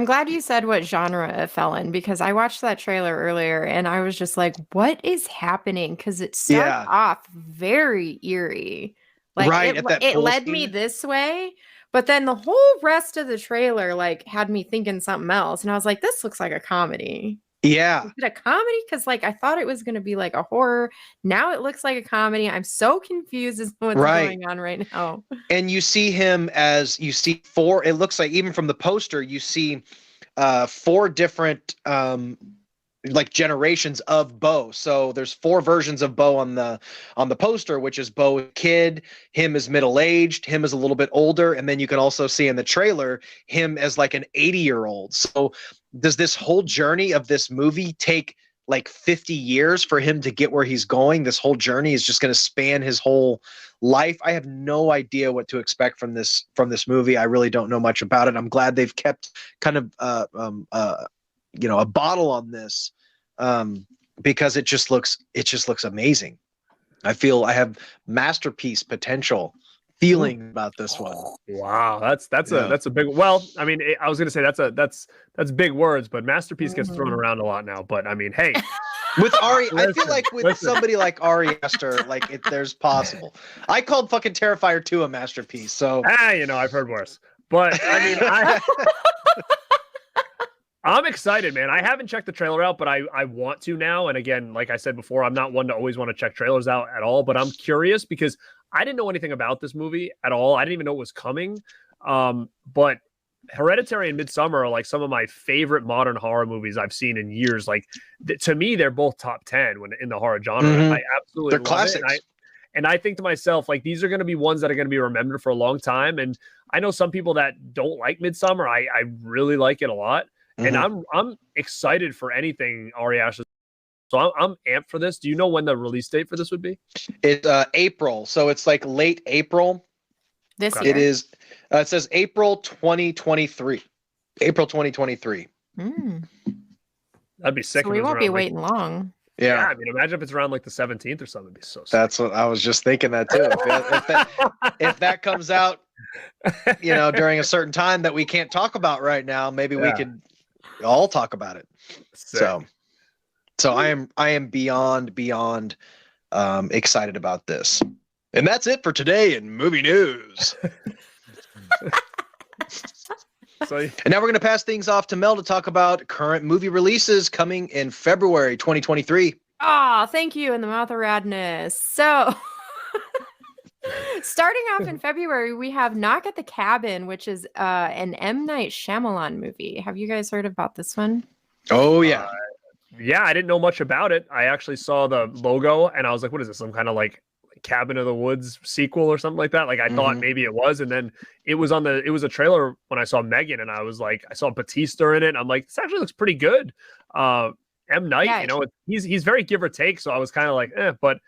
glad you said what genre it fell in, because I watched that trailer earlier and I was just like, what is happening? Because it started off very eerie. Like, right, it led me this way, but then the whole rest of the trailer like had me thinking something else. And I was like, this looks like a comedy. Yeah. Is it a comedy? Because like I thought it was going to be like a horror. Now it looks like a comedy. I'm so confused as to what's going on right now. And you see him as you see four. It looks like even from the poster, you see 4 different like generations of Bo. So there's 4 versions of Bo on the poster, which is Bo kid, him as middle-aged, him as a little bit older, and then you can also see in the trailer him as like an 80-year-old. So does this whole journey of this movie take like 50 years for him to get where he's going? This whole journey is just going to span his whole life. I have no idea what to expect from this movie. I really don't know much about it. I'm glad they've kept kind of a bottle on this, because it just looks amazing. I feel I have masterpiece potential feeling about this one. Wow, that's a big. Well, I mean, I was gonna say that's big words, but masterpiece gets thrown around a lot now. But I mean, hey, with Ari, I feel like with somebody like Ari Aster, like there's possible. I called fucking Terrifier 2 a masterpiece. So I've heard worse. But I mean, I'm excited, man. I haven't checked the trailer out, but I want to now. And again, like I said before, I'm not one to always want to check trailers out at all, but I'm curious because I didn't know anything about this movie at all. I didn't even know it was coming. But Hereditary and Midsummer are like some of my favorite modern horror movies I've seen in years. Like to me, they're both top 10 in the horror genre. Mm-hmm. I absolutely love classics. It. And I think to myself, like, these are going to be ones that are going to be remembered for a long time. And I know some people that don't like Midsummer. I really like it a lot. And I'm excited for anything Ari Aster. So I'm amped for this. Do you know when the release date for this would be? It's April, so it's like late April. This year. It is. It says April 2023. April 2023. That'd be sick. So if we it was won't be around, like, waiting long. Yeah. I mean, imagine if it's around like the 17th or something. It'd be so sick. That's what I was just thinking that too. If that comes out, during a certain time that we can't talk about right now, maybe we could all talk about it. Sick. So I am beyond excited about this. And that's it for today in movie news. And now we're going to pass things off to Mel to talk about current movie releases coming in February 2023. Oh, thank you in the mouth of radness. So starting off in February, we have Knock at the Cabin, which is an M. Night Shyamalan movie. Have you guys heard about this one? Oh, yeah. Yeah, I didn't know much about it. I actually saw the logo and I was like, what is this? Some kind of like Cabin of the Woods sequel or something like that. Like I thought maybe it was, and then it was a trailer when I saw M3GAN, and I was like, I saw Batista in it. And I'm like, this actually looks pretty good. M. Night, he's very give or take. So I was kind of like, but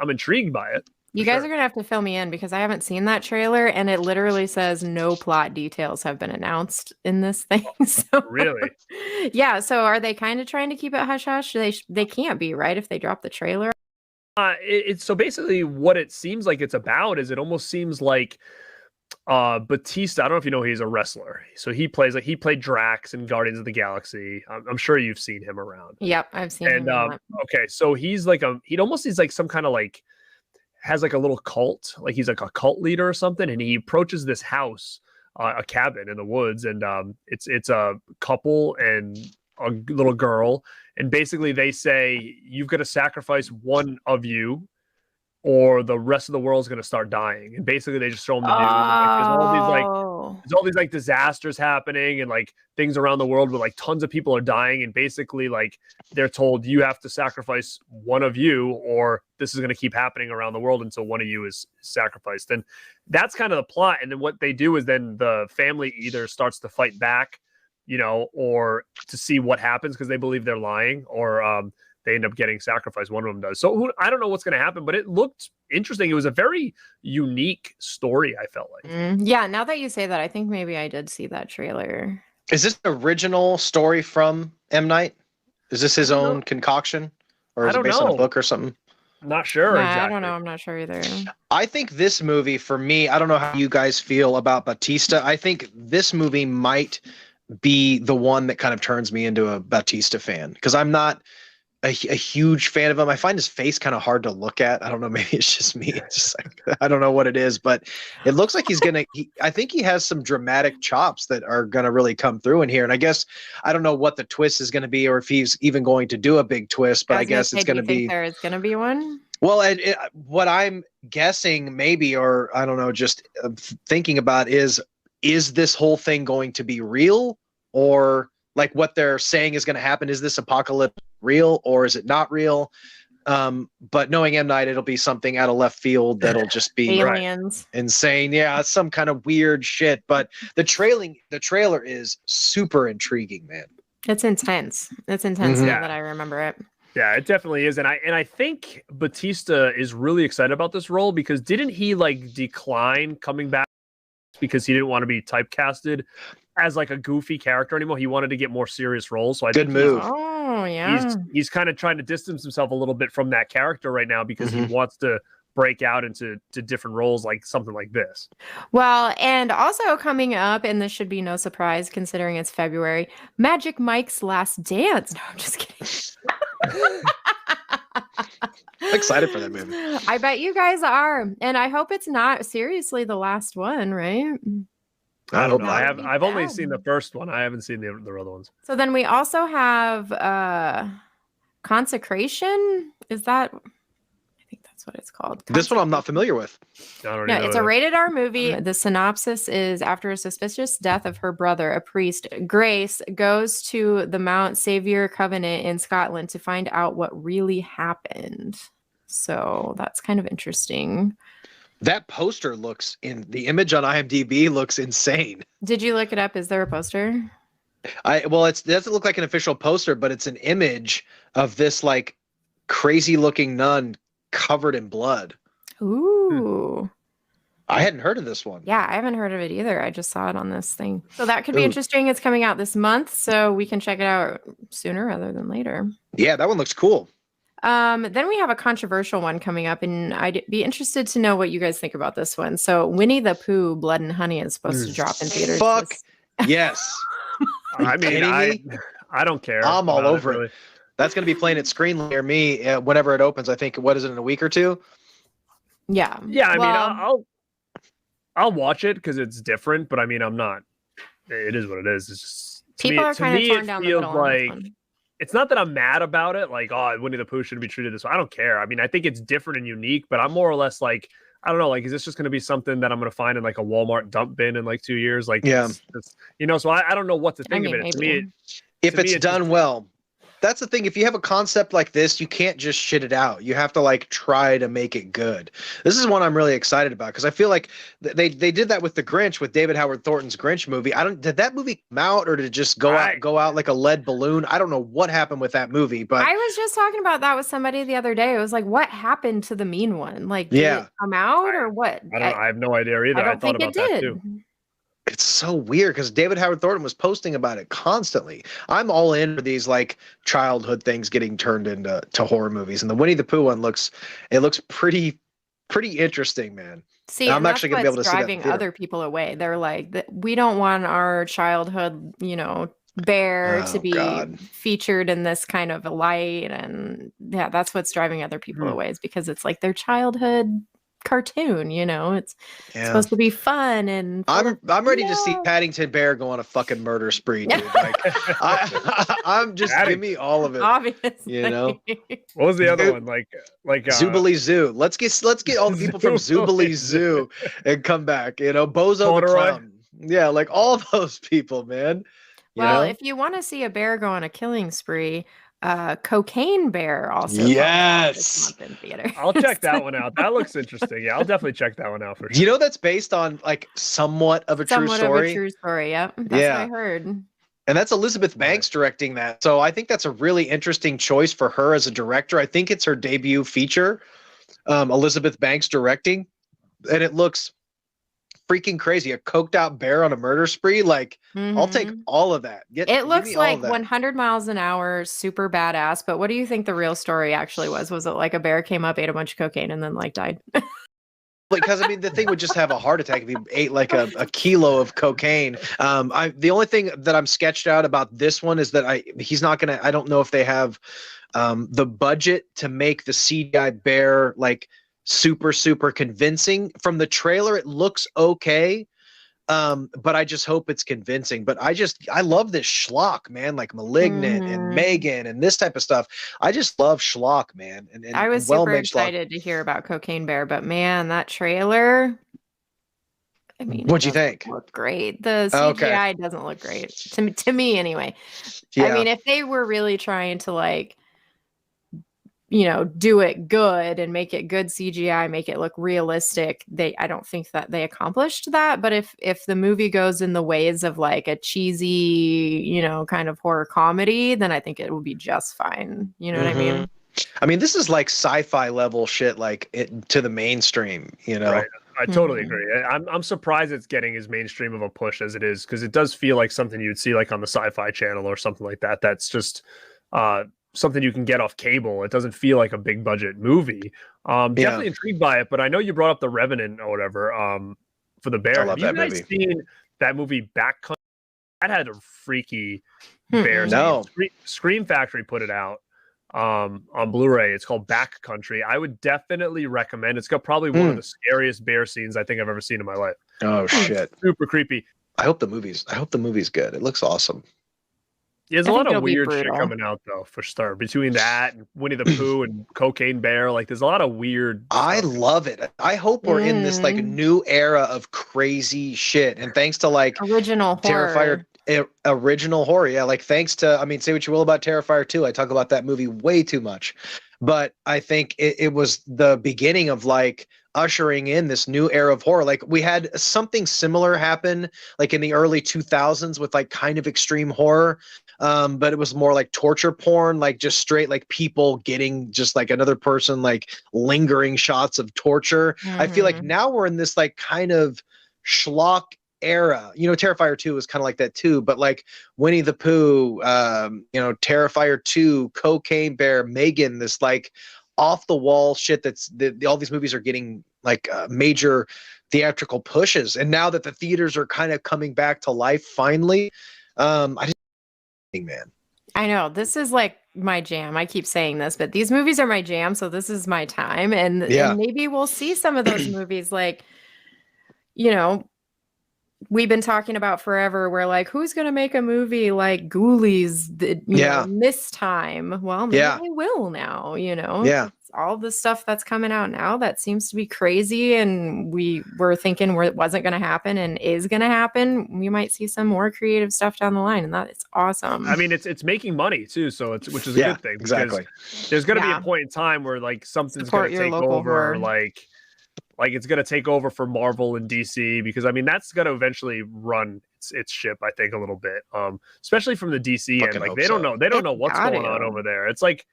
I'm intrigued by it. You guys are gonna have to fill me in because I haven't seen that trailer, and it literally says no plot details have been announced in this thing. So, really? Yeah. So are they kind of trying to keep it hush hush? They can't be, right, if they drop the trailer. It's so basically what it seems like it's about is it almost seems like Batista. I don't know if you know he's a wrestler. So he played Drax in Guardians of the Galaxy. I'm sure you've seen him around. Yep, I've seen him. Okay, so he's like he's like some kind of like has like a little cult, like he's like a cult leader or something, and he approaches this house, a cabin in the woods, and it's a couple and a little girl, and basically they say you've got to sacrifice one of you or the rest of the world's going to start dying. And basically they just show them the news. Like, there's all these like disasters happening and like things around the world where like tons of people are dying. And basically like they're told you have to sacrifice one of you or this is going to keep happening around the world until one of you is sacrificed. And that's kind of the plot. And then what they do is then the family either starts to fight back, or to see what happens because they believe they're lying, or they end up getting sacrificed. One of them does. So I don't know what's going to happen, but it looked interesting. It was a very unique story, I felt like. Yeah, now that you say that, I think maybe I did see that trailer. Is this an original story from M. Night? Is this his own concoction? Or is it based on a book or something? Not sure. Yeah, exactly. I don't know. I'm not sure either. I think this movie, for me, I don't know how you guys feel about Batista. I think this movie might be the one that kind of turns me into a Batista fan, because I'm not a huge fan of him. I find his face kind of hard to look at. I don't know. Maybe it's just me. It's just like, I don't know what it is, but it looks like I think he has some dramatic chops that are going to really come through in here. And I guess, I don't know what the twist is going to be or if he's even going to do a big twist, but I guess it's going to be. There is going to be one. Well, what I'm guessing maybe, or I don't know, just thinking about is this whole thing going to be real, or like what they're saying is going to happen? Is this apocalypse real or is it not real? But knowing M. Night, it'll be something out of left field that'll just be aliens, insane. Yeah, it's some kind of weird shit. But the trailer is super intriguing, man. It's intense. It's intense now that I remember it. Yeah, it definitely is. And I think Batista is really excited about this role because didn't he like decline coming back because he didn't want to be typecasted as like a goofy character anymore? He wanted to get more serious roles. So I think move. Oh yeah. He's kind of trying to distance himself a little bit from that character right now because he wants to break out into different roles, like something like this. Well, and also coming up, and this should be no surprise considering it's February, Magic Mike's Last Dance. No, I'm just kidding. I'm excited for that movie. I bet you guys are. And I hope it's not seriously the last one, right? I hope not. I've only seen the first one. I haven't seen the other ones. So then we also have Consecration. Is that... I think that's what it's called. This one I'm not familiar with. Yeah, it's a rated R movie. The synopsis is: after a suspicious death of her brother, a priest, Grace, goes to the Mount Saviour Covenant in Scotland to find out what really happened. So that's kind of interesting. That poster the image on IMDb looks insane. Did you look it up? Is there a poster? It doesn't look like an official poster, but it's an image of this like crazy looking nun covered in blood. Ooh. I hadn't heard of this one. Yeah, I haven't heard of it either. I just saw it on this thing. So that could be interesting. It's coming out this month, so we can check it out sooner rather than later. Yeah, that one looks cool. Then we have a controversial one coming up, and I'd be interested to know what you guys think about this one. So Winnie the Pooh, Blood and Honey is supposed to drop in theaters. Fuck yes. I mean, I don't care. I'm all over it. That's going to be playing at screen near me whenever it opens. I think, what is it, in a week or two? Yeah. Yeah, I mean, I'll watch it because it's different, but I mean, I'm not. It is what it is. It's just people are kind of torn down the middle. Like, it's not that I'm mad about it. Like, oh, Winnie the Pooh shouldn't be treated this way. I don't care. I mean, I think it's different and unique, but I'm more or less like, I don't know. Like, is this just going to be something that I'm going to find in like a Walmart dump bin in like 2 years? Like, yeah, so I don't know what to think of it. To me, if it's done well. That's the thing. If you have a concept like this, you can't just shit it out. You have to like try to make it good. This is one I'm really excited about because I feel like they did that with The Grinch, with David Howard Thornton's Grinch movie. Did that movie come out, or did it just go out like a lead balloon? I don't know what happened with that movie, but I was just talking about that with somebody the other day. It was like, what happened to the mean one? Like, did it come out or what? I have no idea either. I thought about that too. It's so weird because David Howard Thornton was posting about it constantly. I'm all in for these like childhood things getting turned into horror movies, and the Winnie the Pooh one looks pretty interesting, man. See, I'm actually going to be able to see that driving other people away. They're like, we don't want our childhood, bear to be featured in this kind of a light, and yeah, that's what's driving other people away, is because it's like their childhood cartoon, it's supposed to be fun, and I'm ready to see Paddington Bear go on a fucking murder spree, dude. Like, I'm just give me all of it. Obviously, What was the other one? Like Zoobilee Zoo. Let's get all the people from Zoobilee Zoo and come back. Bozo the Clown. Yeah, like all those people, man. If you want to see a bear go on a killing spree, Cocaine Bear also. Yes. In theater. I'll check that one out. That looks interesting. Yeah, I'll definitely check that one out for sure. That's based on like somewhat of a true story. Somewhat of a true story. Yep. That's what I heard. And that's Elizabeth Banks directing that. So I think that's a really interesting choice for her as a director. I think it's her debut feature, Elizabeth Banks directing, and it looks freaking crazy. A coked out bear on a murder spree. Like, I'll take all of that. It looks like 100 miles an hour, super badass. But what do you think the real story actually was? Was it like a bear came up, ate a bunch of cocaine, and then like died? Because I mean, the thing would just have a heart attack if he ate like a kilo of cocaine. The only thing that I'm sketched out about this one is that he's not gonna. I don't know if they have the budget to make the CGI bear like super convincing. From the trailer it looks okay, but I just hope it's convincing. But I love this schlock, man, like Malignant and M3GAN and this type of stuff. I just love schlock, man. And I was super excited to hear about Cocaine Bear, but man, that trailer, I mean, what'd you think? Look great. The CGI doesn't look great to me anyway. I mean, if they were really trying to like do it good and make it good CGI, make it look realistic, I don't think that they accomplished that. But if the movie goes in the ways of like a cheesy, kind of horror comedy, then I think it will be just fine. You know what I mean? I mean, this is like sci-fi level shit, like to the mainstream, Right. I totally agree. I'm surprised it's getting as mainstream of a push as it is, because it does feel like something you'd see like on the Sci-Fi Channel or something like that. That's just something you can get off cable. It doesn't feel like a big budget movie. Definitely intrigued by it, but I know you brought up The Revenant or whatever for the bear. Have you guys seen that movie Backcountry? That had a freaky bear. No. Scream Factory put it out on Blu-ray. It's called Backcountry. I would definitely recommend. It's got probably one of the scariest bear scenes I think I've ever seen in my life. Oh shit. Super creepy. I hope the movie's good. It looks awesome. There's a lot of weird shit coming out though, for sure. Between that and Winnie the Pooh and Cocaine Bear, like there's a lot of weird I love it. I hope we're in this like new era of crazy shit. And thanks to like original horror. original horror. Yeah, like thanks to, I mean, say what you will about Terrifier 2. I talk about that movie way too much. But I think it was the beginning of like ushering in this new era of horror. Like we had something similar happen like in the early 2000s with like kind of extreme horror. But it was more like torture porn, like just straight like people getting just like another person, like lingering shots of torture. I feel like now we're in this like kind of schlock era. You know, Terrifier 2 was kind of like that too, but like Winnie the Pooh, you know, Terrifier 2, Cocaine Bear, M3GAN, this like off the wall shit that's all these movies are getting like major theatrical pushes. And now that the theaters are kind of coming back to life finally, I just think, man. I know this is like my jam. I keep saying this, but these movies are my jam. So this is my time. And maybe we'll see some of those movies like, you know, we've been talking about forever. We're like, who's going to make a movie like Ghoulies you know, this time? Well, maybe they will now, you know? Yeah. It's all the stuff that's coming out now that seems to be crazy. And we were thinking it wasn't going to happen and is going to happen. We might see some more creative stuff down the line. And that is awesome. I mean, it's making money too. So which is a good thing. Exactly. There's going to be a point in time where like something's going to take over horror. Like it's going to take over for Marvel and DC, because I mean that's going to eventually run its ship, I think, a little bit, especially from the DC end. Like they don't know what's going on over there. It's like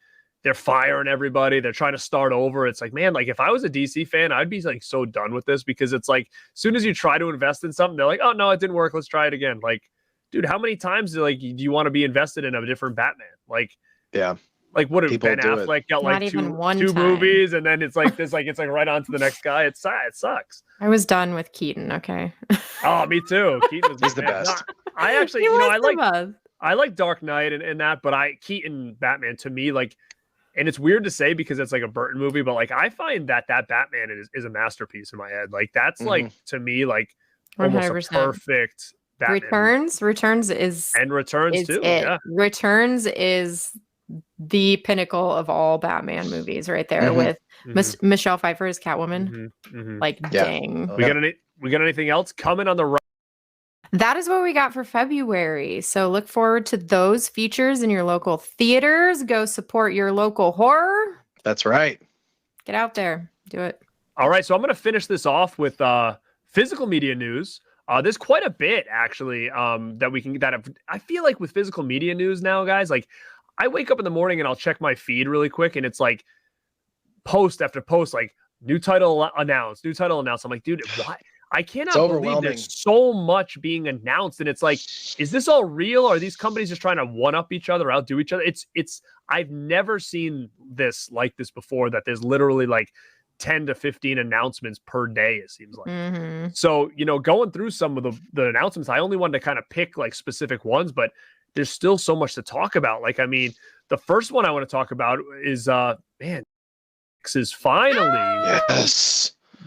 they're firing everybody, they're trying to start over. It's like, man, like if I was a DC fan, I'd be like so done with this, because it's like as soon as you try to invest in something, they're like, oh no, it didn't work, let's try it again. Like, dude, how many times do you want to be invested in a different Batman? Like, yeah. Like what if Ben Affleck got like two movies, and then it's like this, like it's like right on to the next guy. It sucks. I was done with Keaton. Okay. Oh, me too. Keaton was the best. I actually, I like Dark Knight and that, but Keaton Batman to me, like, and it's weird to say because it's like a Burton movie, but like I find that Batman is a masterpiece in my head. Like that's like to me like almost 100%. A perfect Batman. Returns is too. It. Yeah. Returns is the pinnacle of all Batman movies right there with Michelle Pfeiffer as Catwoman. Like, dang. We got anything else coming on the right? That is what we got for February. So look forward to those features in your local theaters. Go support your local horror. That's right. Get out there. Do it. All right. So I'm going to finish this off with physical media news. There's quite a bit actually I feel like with physical media news now, guys, like I wake up in the morning and I'll check my feed really quick, and it's like post after post, like new title announced. I'm like, dude, what? I cannot believe there's so much being announced, and it's like, is this all real? Are these companies just trying to one up each other, outdo each other? It's I've never seen this like this before. That there's literally like 10 to 15 announcements per day, it seems like. So, you know, going through some of the announcements, I only wanted to kind of pick like specific ones, but there's still so much to talk about. Like, I mean, the first one I want to talk about is, man, is finally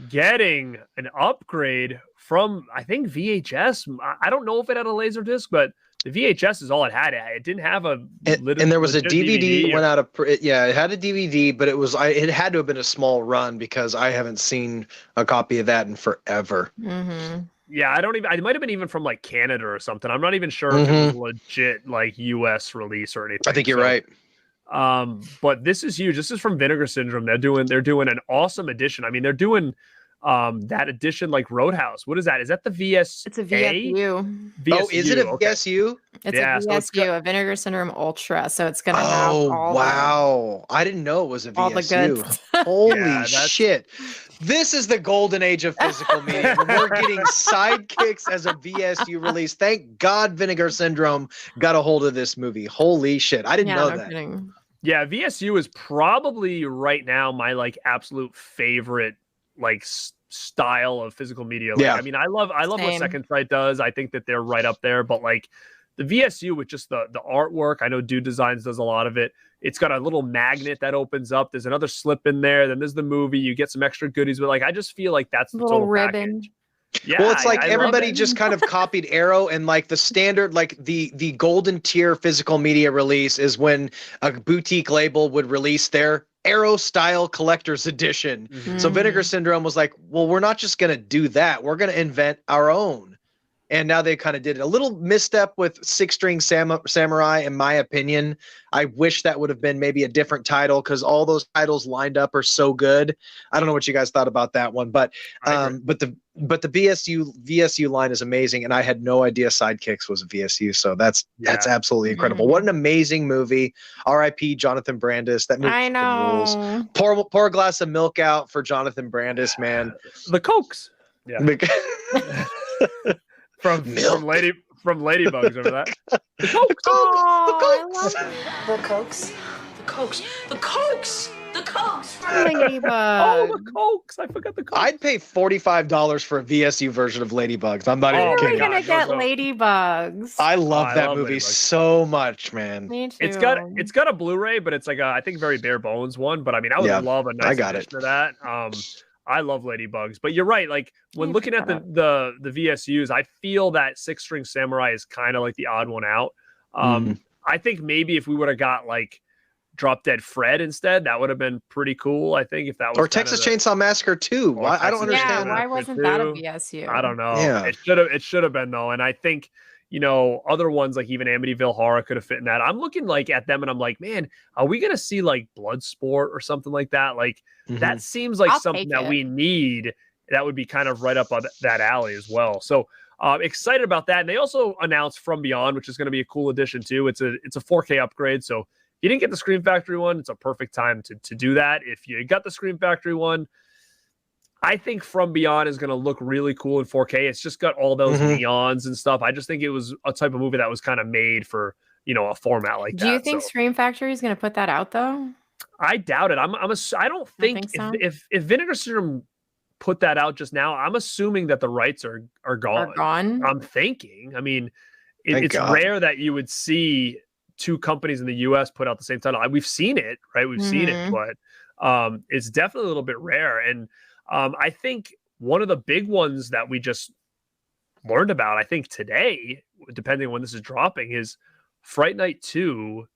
getting an upgrade from, I think, VHS. I don't know if it had a laser disc, but the VHS is all it had. It didn't have and there was a DVD went out of it had a DVD, but it had to have been a small run because I haven't seen a copy of that in forever. Yeah, it might have been even from like Canada or something. I'm not even sure if it was legit like US release or anything. I think you're right. But this is huge. This is from Vinegar Syndrome. They're doing an awesome edition. I mean, they're doing that edition like Roadhouse. What is that? Is that the VS? It's a VSU. Oh, is it a VSU? It's a VSU, a Vinegar Syndrome Ultra. So it's gonna have all wow. I didn't know it was a VSU. All the goods. Holy shit. This is the golden age of physical media. We're getting sidekicks as a VSU release. Thank God Vinegar Syndrome got a hold of this movie. Holy shit. I didn't know that. Kidding. Yeah, VSU is probably right now my like absolute favorite like style of physical media. Like, I mean, I love what Second Sight does. I think that they're right up there, but like the VSU with just the artwork, I know Dude Designs does a lot of it. It's got a little magnet that opens up. There's another slip in there. Then there's the movie. You get some extra goodies, but like I just feel like that's the little ribbon. Package. Yeah, well, it's like everybody just kind of copied Arrow, and like the standard, like the golden tier physical media release is when a boutique label would release their Arrow style collector's edition. So Vinegar Syndrome was like, well, we're not just going to do that. We're going to invent our own. and now they kind of did it. A little misstep with Six String Samurai, in my opinion. I wish that would have been maybe a different title, because all those titles lined up are so good. I don't know what you guys thought about that one, but the VSU line is amazing, and I had no idea Sidekicks was a VSU, so that's absolutely incredible. What an amazing movie. R.I.P. Jonathan Brandis. That movie I know. rules. Pour a glass of milk out for Jonathan Brandis, man. The Cokes. Yeah. from Ladybugs, remember that? The Cokes. Oh, I love The Cokes. The Cokes. The Cokes. The Cokes. Ladybug. Oh, the Cokes. I forgot the Cokes. I'd pay $45 for a VSU version of Ladybugs. I'm not even kidding. We're gonna get Ladybugs. I love that love movie Ladybugs. so much, man. Me too. It's got a Blu-ray, but it's like I think very bare bones one. But I mean, I would love a nice edition of that. I love Ladybugs, but you're right. Like when looking at the VSUs, I feel that Six String Samurai is kind of like the odd one out. I think maybe if we would have got like Drop Dead Fred instead, that would have been pretty cool. I think if that was Texas Chainsaw Massacre 2. I don't understand. Yeah, why wasn't that a VSU? I don't know. Yeah. It should have been though, and I think. Other ones like even Amityville Horror could have fit in that. I'm looking like at them and I'm like, man, are we gonna see like Bloodsport or something like that? Like that seems like something that we need. That would be kind of right up on that alley as well. So excited about that. And they also announced From Beyond, which is going to be a cool addition too. It's a 4K upgrade. So if you didn't get the Scream Factory one, it's a perfect time to do that. If you got the Scream Factory one, I think From Beyond is going to look really cool in 4K. It's just got all those neons and stuff. I just think it was a type of movie that was kind of made for, a format like that. Do you think Scream Factory is going to put that out though? I doubt it. I don't think so? if Vinegar Syndrome put that out just now, I'm assuming that the rights are gone. Are gone? I'm thinking. I mean, it's rare that you would see two companies in the US put out the same title. We've seen it, right? We've seen it, but it's definitely a little bit rare. And I think one of the big ones that we just learned about, I think today, depending on when this is dropping, is Fright Night 2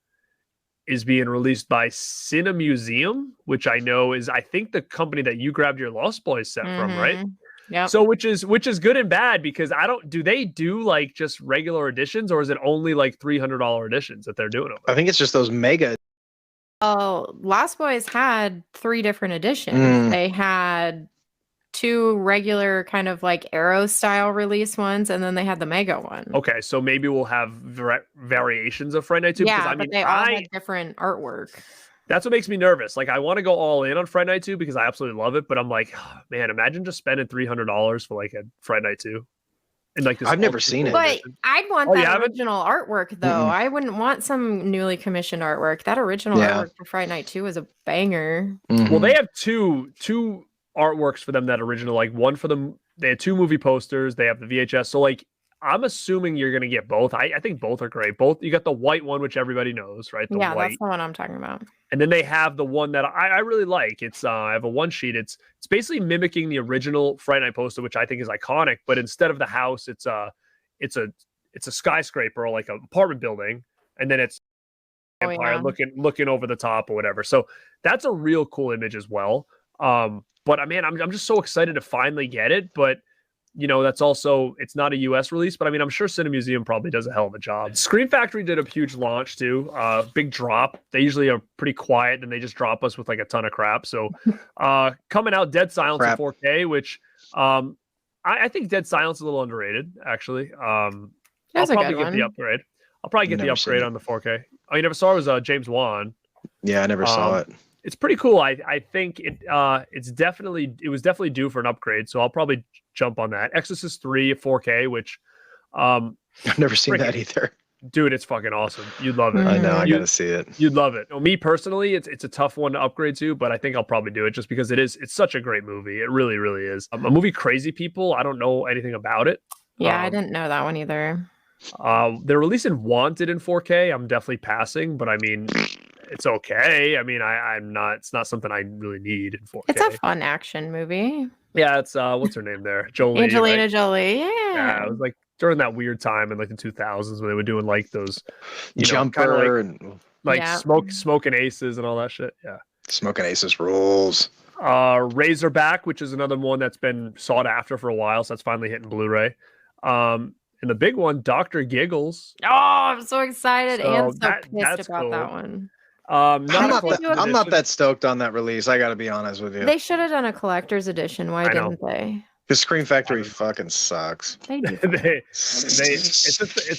is being released by Cinemuseum, which I know is, I think, the company that you grabbed your Lost Boys set from, right? Yeah. So which is good and bad, because do they do like just regular editions, or is it only like $300 editions that they're doing? I think it's just those mega. Oh, Lost Boys had 3 different editions. They had 2 regular kind of like Arrow style release ones, and then they had the mega one. Okay, so maybe we'll have variations of Fright Night 2. Yeah, but they all had different artwork. That's what makes me nervous. Like, I want to go all in on Fright Night 2 because I absolutely love it, but I'm like, oh, man, imagine just spending $300 for like a Fright Night 2. And like this, I've never seen it. But I'd want that original artwork though. I wouldn't want some newly commissioned artwork. That original artwork for Fright Night 2 is a banger. Well, they have two artworks for them, that original, like one for them. They had 2 movie posters. They have the VHS. So like, I'm assuming you're going to get both. I think both are great. Both, you got the white one, which everybody knows, right? Yeah, that's the one I'm talking about. And then they have the one that I really like. It's I have a one sheet. It's basically mimicking the original Fright Night poster, which I think is iconic. But instead of the house, it's a skyscraper, or like an apartment building, and then it's Empire looking over the top or whatever. So that's a real cool image as well. But I mean, I'm just so excited to finally get it. But that's also, it's not a US release, but I mean, I'm sure Cinemuseum probably does a hell of a job. Scream Factory did a huge launch too. Big drop. They usually are pretty quiet, and they just drop us with like a ton of crap. So coming out, Dead Silence in 4K, which I think Dead Silence is a little underrated, actually. I'll probably get the upgrade. I'll probably get the upgrade on the 4K. Oh, you never saw it? It was James Wan. Yeah, I never saw it. It's pretty cool. I think it was definitely due for an upgrade, so I'll probably jump on that. Exorcist 3 4K, which I've never seen that either. Dude, it's fucking awesome. You'd love it. I know, I gotta see it. You'd love it. Me personally, it's a tough one to upgrade to, but I think I'll probably do it just because it's such a great movie. It really, really is. A movie, Crazy People, I don't know anything about it. Yeah, I didn't know that one either. They're releasing Wanted in 4K. I'm definitely passing, but I mean, it's okay. I mean, I'm not. It's not something I really need in 4K. It's a fun action movie. Yeah, it's what's her name there? Jolie. Angelina right? Jolie. Yeah, it was like during that weird time in like the 2000s when they were doing like those Jumper Smoking Aces and all that shit. Yeah, Smoking Aces rules. Razorback, which is another one that's been sought after for a while, so that's finally hitting Blu-ray. And the big one, Dr. Giggles. Oh, I'm so excited and so that's pissed about cool. that one. I'm not that stoked on that release. I got to be honest with you. They should have done a collector's edition. Why didn't they? The Scream Factory fucking sucks. They do. It's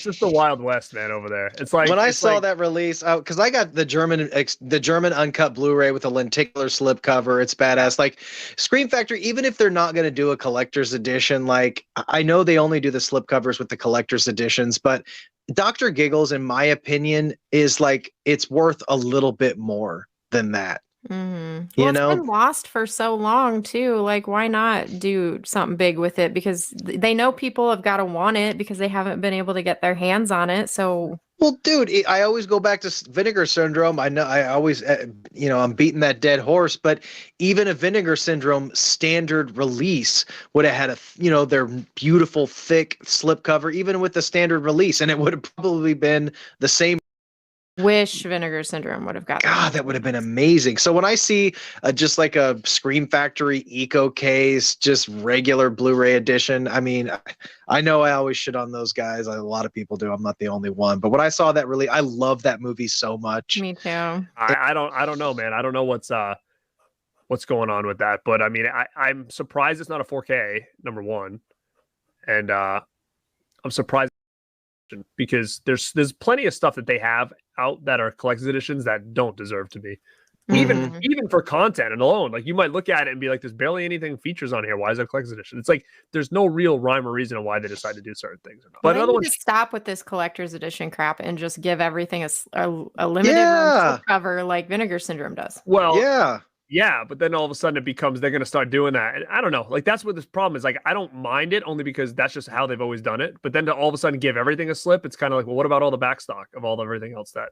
just the Wild West, man, over there. It's like when I saw that release, because I got the German uncut Blu-ray with a lenticular slipcover. It's badass. Like Scream Factory, even if they're not going to do a collector's edition, like I know they only do the slipcovers with the collector's editions, but Dr. Giggles, in my opinion, is like it's worth a little bit more than that. Mm-hmm. You Well, know, it's been lost for so long too. Like, why not do something big with it? Because they know people have got to want it because they haven't been able to get their hands on it. So, well, dude, I always go back to Vinegar Syndrome. I know I always, I'm beating that dead horse. But even a Vinegar Syndrome standard release would have had their beautiful thick slipcover, even with the standard release, and it would have probably been the same. Wish Vinegar Syndrome would have got God, that would have been amazing. So when I see just like a Scream Factory Eco Case, just regular Blu-ray edition, I mean, I know I always shit on those guys. A lot of people do. I'm not the only one. But when I saw that release, I love that movie so much. Me too. I don't know, man. I don't know what's going on with that. But I mean, I'm surprised it's not a 4K, number one. And I'm surprised because there's plenty of stuff that they have out that are collector's editions that don't deserve to be. Even for content and alone, like you might look at it and be like, there's barely anything features on here. Why is that a collector's edition? It's like there's no real rhyme or reason on why they decide to do certain things or not. But another one, stop with this collector's edition crap and just give everything a limited cover like Vinegar Syndrome does. Well, yeah, but then all of a sudden it becomes they're going to start doing that. And I don't know. Like that's what this problem is. Like I don't mind it only because that's just how they've always done it. But then to all of a sudden give everything a slip, it's kind of like, well, what about all the backstock of everything else that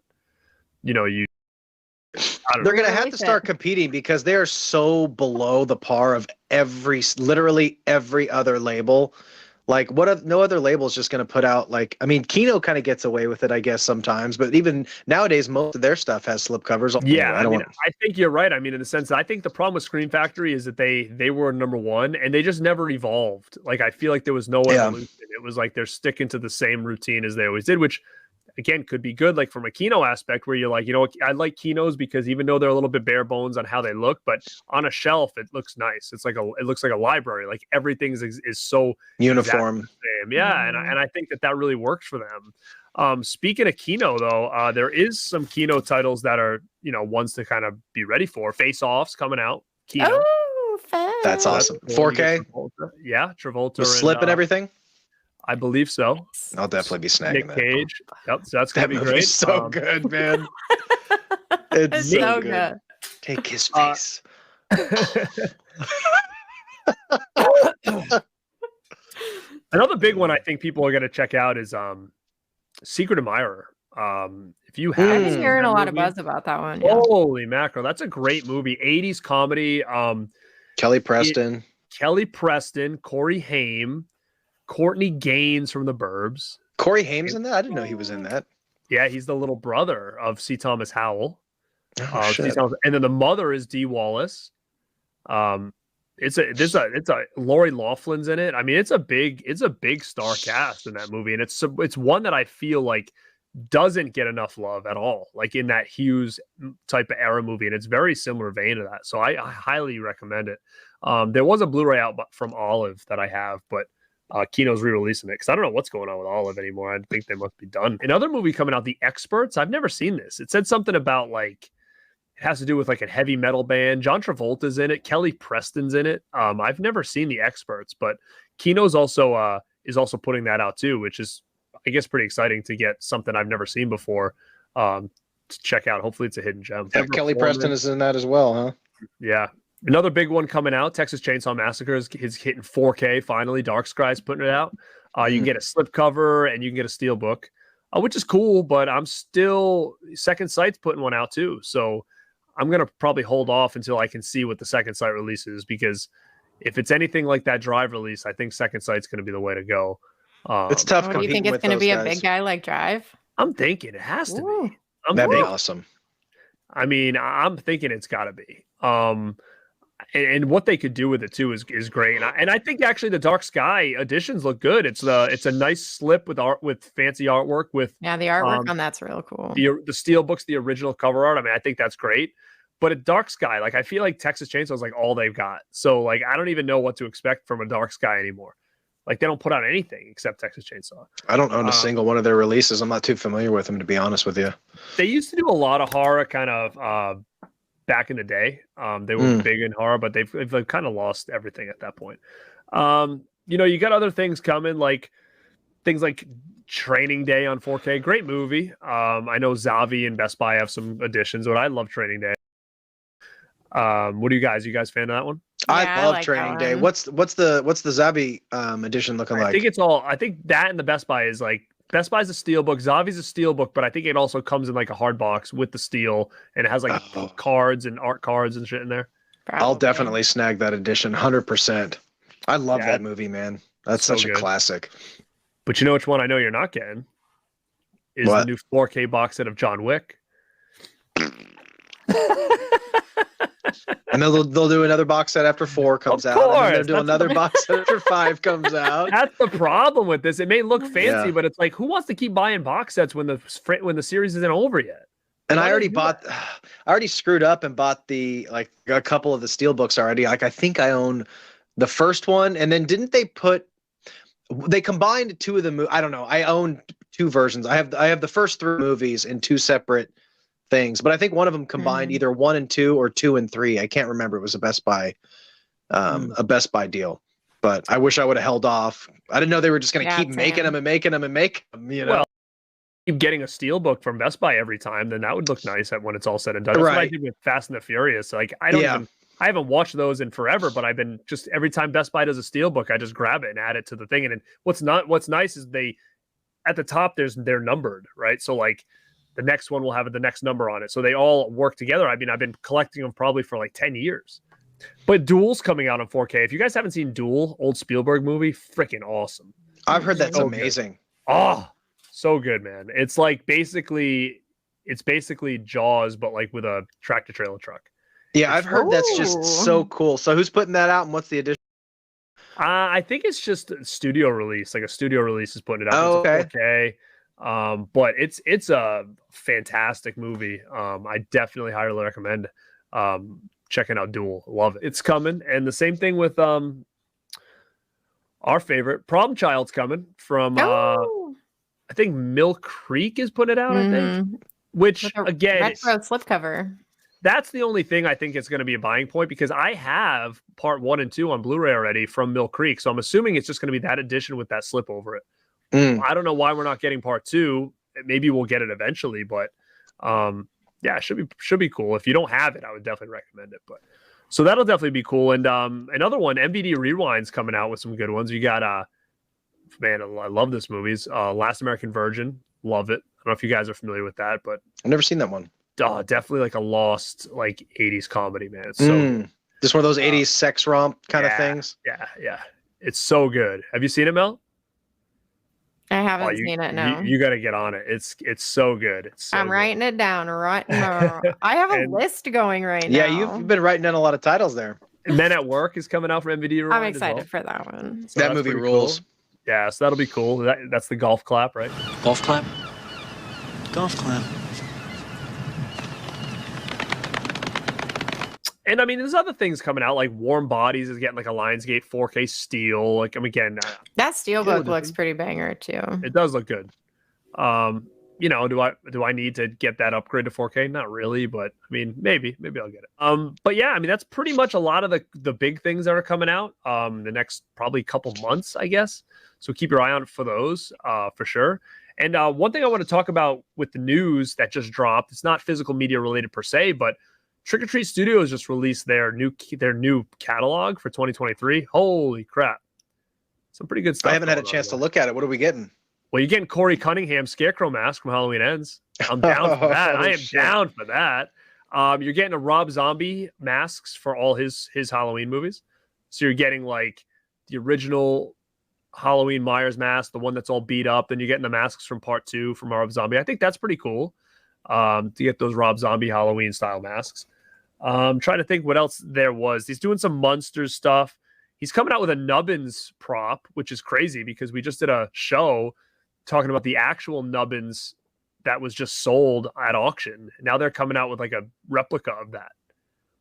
they're going to have to start competing because they are so below the par of literally every other label. Like no other label is just going to put out Kino kind of gets away with it, I guess, sometimes, but even nowadays, most of their stuff has slipcovers. Yeah. I think you're right. I mean, in the sense that I think the problem with Scream Factory is that they were number one and they just never evolved. Like, I feel like there was no evolution. It was like, they're sticking to the same routine as they always did, which again, could be good, like from a Kino aspect where you're like, I like Kinos because even though they're a little bit bare bones on how they look, but on a shelf, it looks nice. It looks like a library. Like everything is so uniform. Same. Yeah. And I think that really works for them. Speaking of Kino though, there is some Kino titles that are, ones to kind of be ready for. Face Off's coming out. Kino. Oh, fun. That's awesome. 4K. Yeah. Travolta. With slip and everything. I believe so. I'll definitely be snagging Nick Cage. Yep, so that's gonna be great. So good, man. It's so good. Take his face. Another big one I think people are gonna check out is Secret Admirer. If you have I've been hearing a lot of buzz about that one. Yeah. Holy mackerel, that's a great movie. 80s comedy. Kelly Preston, Corey Haim. Courtney Gaines from The Burbs. Corey Haim's in that? I didn't know he was in that. Yeah, he's the little brother of C. Thomas Howell. Shit. And then the mother is Dee Wallace. It's a Lori Loughlin's in it. I mean, it's a big star cast in that movie, and it's one that I feel like doesn't get enough love at all, like in that Hughes type of era movie, and it's very similar vein to that. So I highly recommend it. There was a Blu-ray out from Olive that I have, but Kino's re-releasing it because I don't know what's going on with Olive anymore. I think they must be done. Another movie coming out, The Experts. I've never seen this. It said something about like it has to do with like a heavy metal band. John Travolta's in it. Kelly Preston's in it. I've never seen The Experts, but Kino's also is also putting that out too, which is I guess pretty exciting to get something I've never seen before to check out. Hopefully it's a hidden gem. Yeah, Kelly Preston is in that as well, huh? Yeah. Another big one coming out, Texas Chainsaw Massacre is hitting 4K finally. Dark Sky's putting it out. You can get a slipcover and you can get a steelbook, which is cool, but I'm still Second Sight's putting one out too. So I'm going to probably hold off until I can see what the Second Sight releases, because if it's anything like that Drive release, I think Second Sight's going to be be the way to go. It's tough. Do you think it's going to be a big guy like Drive? I'm thinking it has to be. That'd be awesome. I mean, I'm thinking it's got to be. and what they could do with it too is great. And I think actually the Dark Sky editions look good. It's a nice slip with fancy artwork with the artwork on that's real cool. The steel books, the original cover art. I mean, I think that's great. But at Dark Sky, like I feel like Texas Chainsaw is like all they've got. So like I don't even know what to expect from a Dark Sky anymore. Like they don't put out anything except Texas Chainsaw. I don't own a single one of their releases. I'm not too familiar with them, to be honest with you. They used to do a lot of horror kind of back in the day. They were big in horror, but they've kind of lost everything at that point. You got other things coming, like things like Training Day on 4K. Great movie. I know Zavi and Best Buy have some editions, but I love Training Day. What do you guys? You guys fan of that one? I love Training Day. What's the Zavi edition looking like? I think that and the Best Buy is like Best Buy's a steelbook, Zavi's a steelbook, but I think it also comes in like a hard box with the steel, and it has like cards and art cards and shit in there. Probably. I'll definitely snag that edition, 100%. I love that movie, man. That's such a classic. But you know which one I know you're not getting is the new 4K box set of John Wick. And they'll do another box set after 4 comes out. And then they'll do another box set after 5 comes out. That's the problem with this. It may look fancy, but it's like, who wants to keep buying box sets when the series isn't over yet? And I already screwed up and bought a couple of the steel books already. Like I think I own the first one, and then didn't they combined 2 of the I don't know. I own 2 versions. I have the first 3 movies in 2 separate things, but I think one of them combined either 1 and 2 or 2 and 3. I can't remember. It was a Best Buy deal, but I wish I would have held off. I didn't know they were just going to keep making them and making them and make them, you know. Well, keep getting a steel book from Best Buy every time, then that would look nice when it's all said and done. That's what I did with Fast and the Furious. Like I haven't watched those in forever, but I've been just every time Best Buy does a steel book, I just grab it and add it to the thing. And then what's nice is at the top they're numbered, right? So like the next one will have the next number on it. So they all work together. I mean, I've been collecting them probably for like 10 years. But Duel's coming out on 4K. If you guys haven't seen Duel, old Spielberg movie, freaking awesome. I've heard that's amazing. Good. Oh, so good, man. It's like basically Jaws, but like with a tractor trailer truck. Yeah, I've heard that's just so cool. So who's putting that out and what's the edition? I think it's just a studio release. Like a studio release is putting it out. Oh, okay. It's 4K. But it's a fantastic movie. I definitely highly recommend checking out Duel. Love it. It's coming. And the same thing with our favorite Problem Child's coming from I think Mill Creek is putting it out, I think. Which again retro slipcover. That's the only thing I think it's going to be a buying point, because I have part 1 and 2 on Blu-ray already from Mill Creek. So I'm assuming it's just going to be that edition with that slip over it. I don't know why we're not getting part 2. Maybe we'll get it eventually, but it should be cool. If you don't have it, I would definitely recommend it. But so that'll definitely be cool. And another one, MVD Rewind's coming out with some good ones. You got man, I love this movies. Last American Virgin, love it. I don't know if you guys are familiar with that, but I've never seen that one. Definitely like a lost 80s comedy, man. It's so good. Just one of those 80s sex romp kind of things. Yeah. It's so good. Have you seen it, Mel? I haven't seen it. No, you got to get on it. It's so good. It's so I'm writing it down right now. I have a list going right now. Yeah, you've been writing down a lot of titles there. Men at Work is coming out from MVD. I'm excited for that one. So that movie rules. Cool. Yeah, so that'll be cool. That's the golf clap, right? Golf clap. Golf clap. And I mean, there's other things coming out, like Warm Bodies is getting like a Lionsgate 4K steel. Like, again, that steelbook looks pretty banger too. It does look good. Do I need to get that upgrade to 4K? Not really, but I mean, maybe I'll get it. But yeah, I mean, that's pretty much a lot of the big things that are coming out the next probably couple months, I guess. So keep your eye on for those for sure. And one thing I want to talk about with the news that just dropped, it's not physical media related per se, but Trick or Treat Studios just released their new catalog for 2023. Holy crap. Some pretty good stuff. I haven't had a chance to look at it. What are we getting? Well, you're getting Corey Cunningham's Scarecrow mask from Halloween Ends. I'm down for that. I am down for that. You're getting a Rob Zombie masks for all his Halloween movies. So you're getting like the original Halloween Myers mask, the one that's all beat up. Then you're getting the masks from part 2 from Rob Zombie. I think that's pretty cool to get those Rob Zombie Halloween style masks. Trying to think what else there was. He's doing some Munsters stuff. He's coming out with a Nubbins prop, which is crazy because we just did a show talking about the actual Nubbins that was just sold at auction. Now they're coming out with like a replica of that,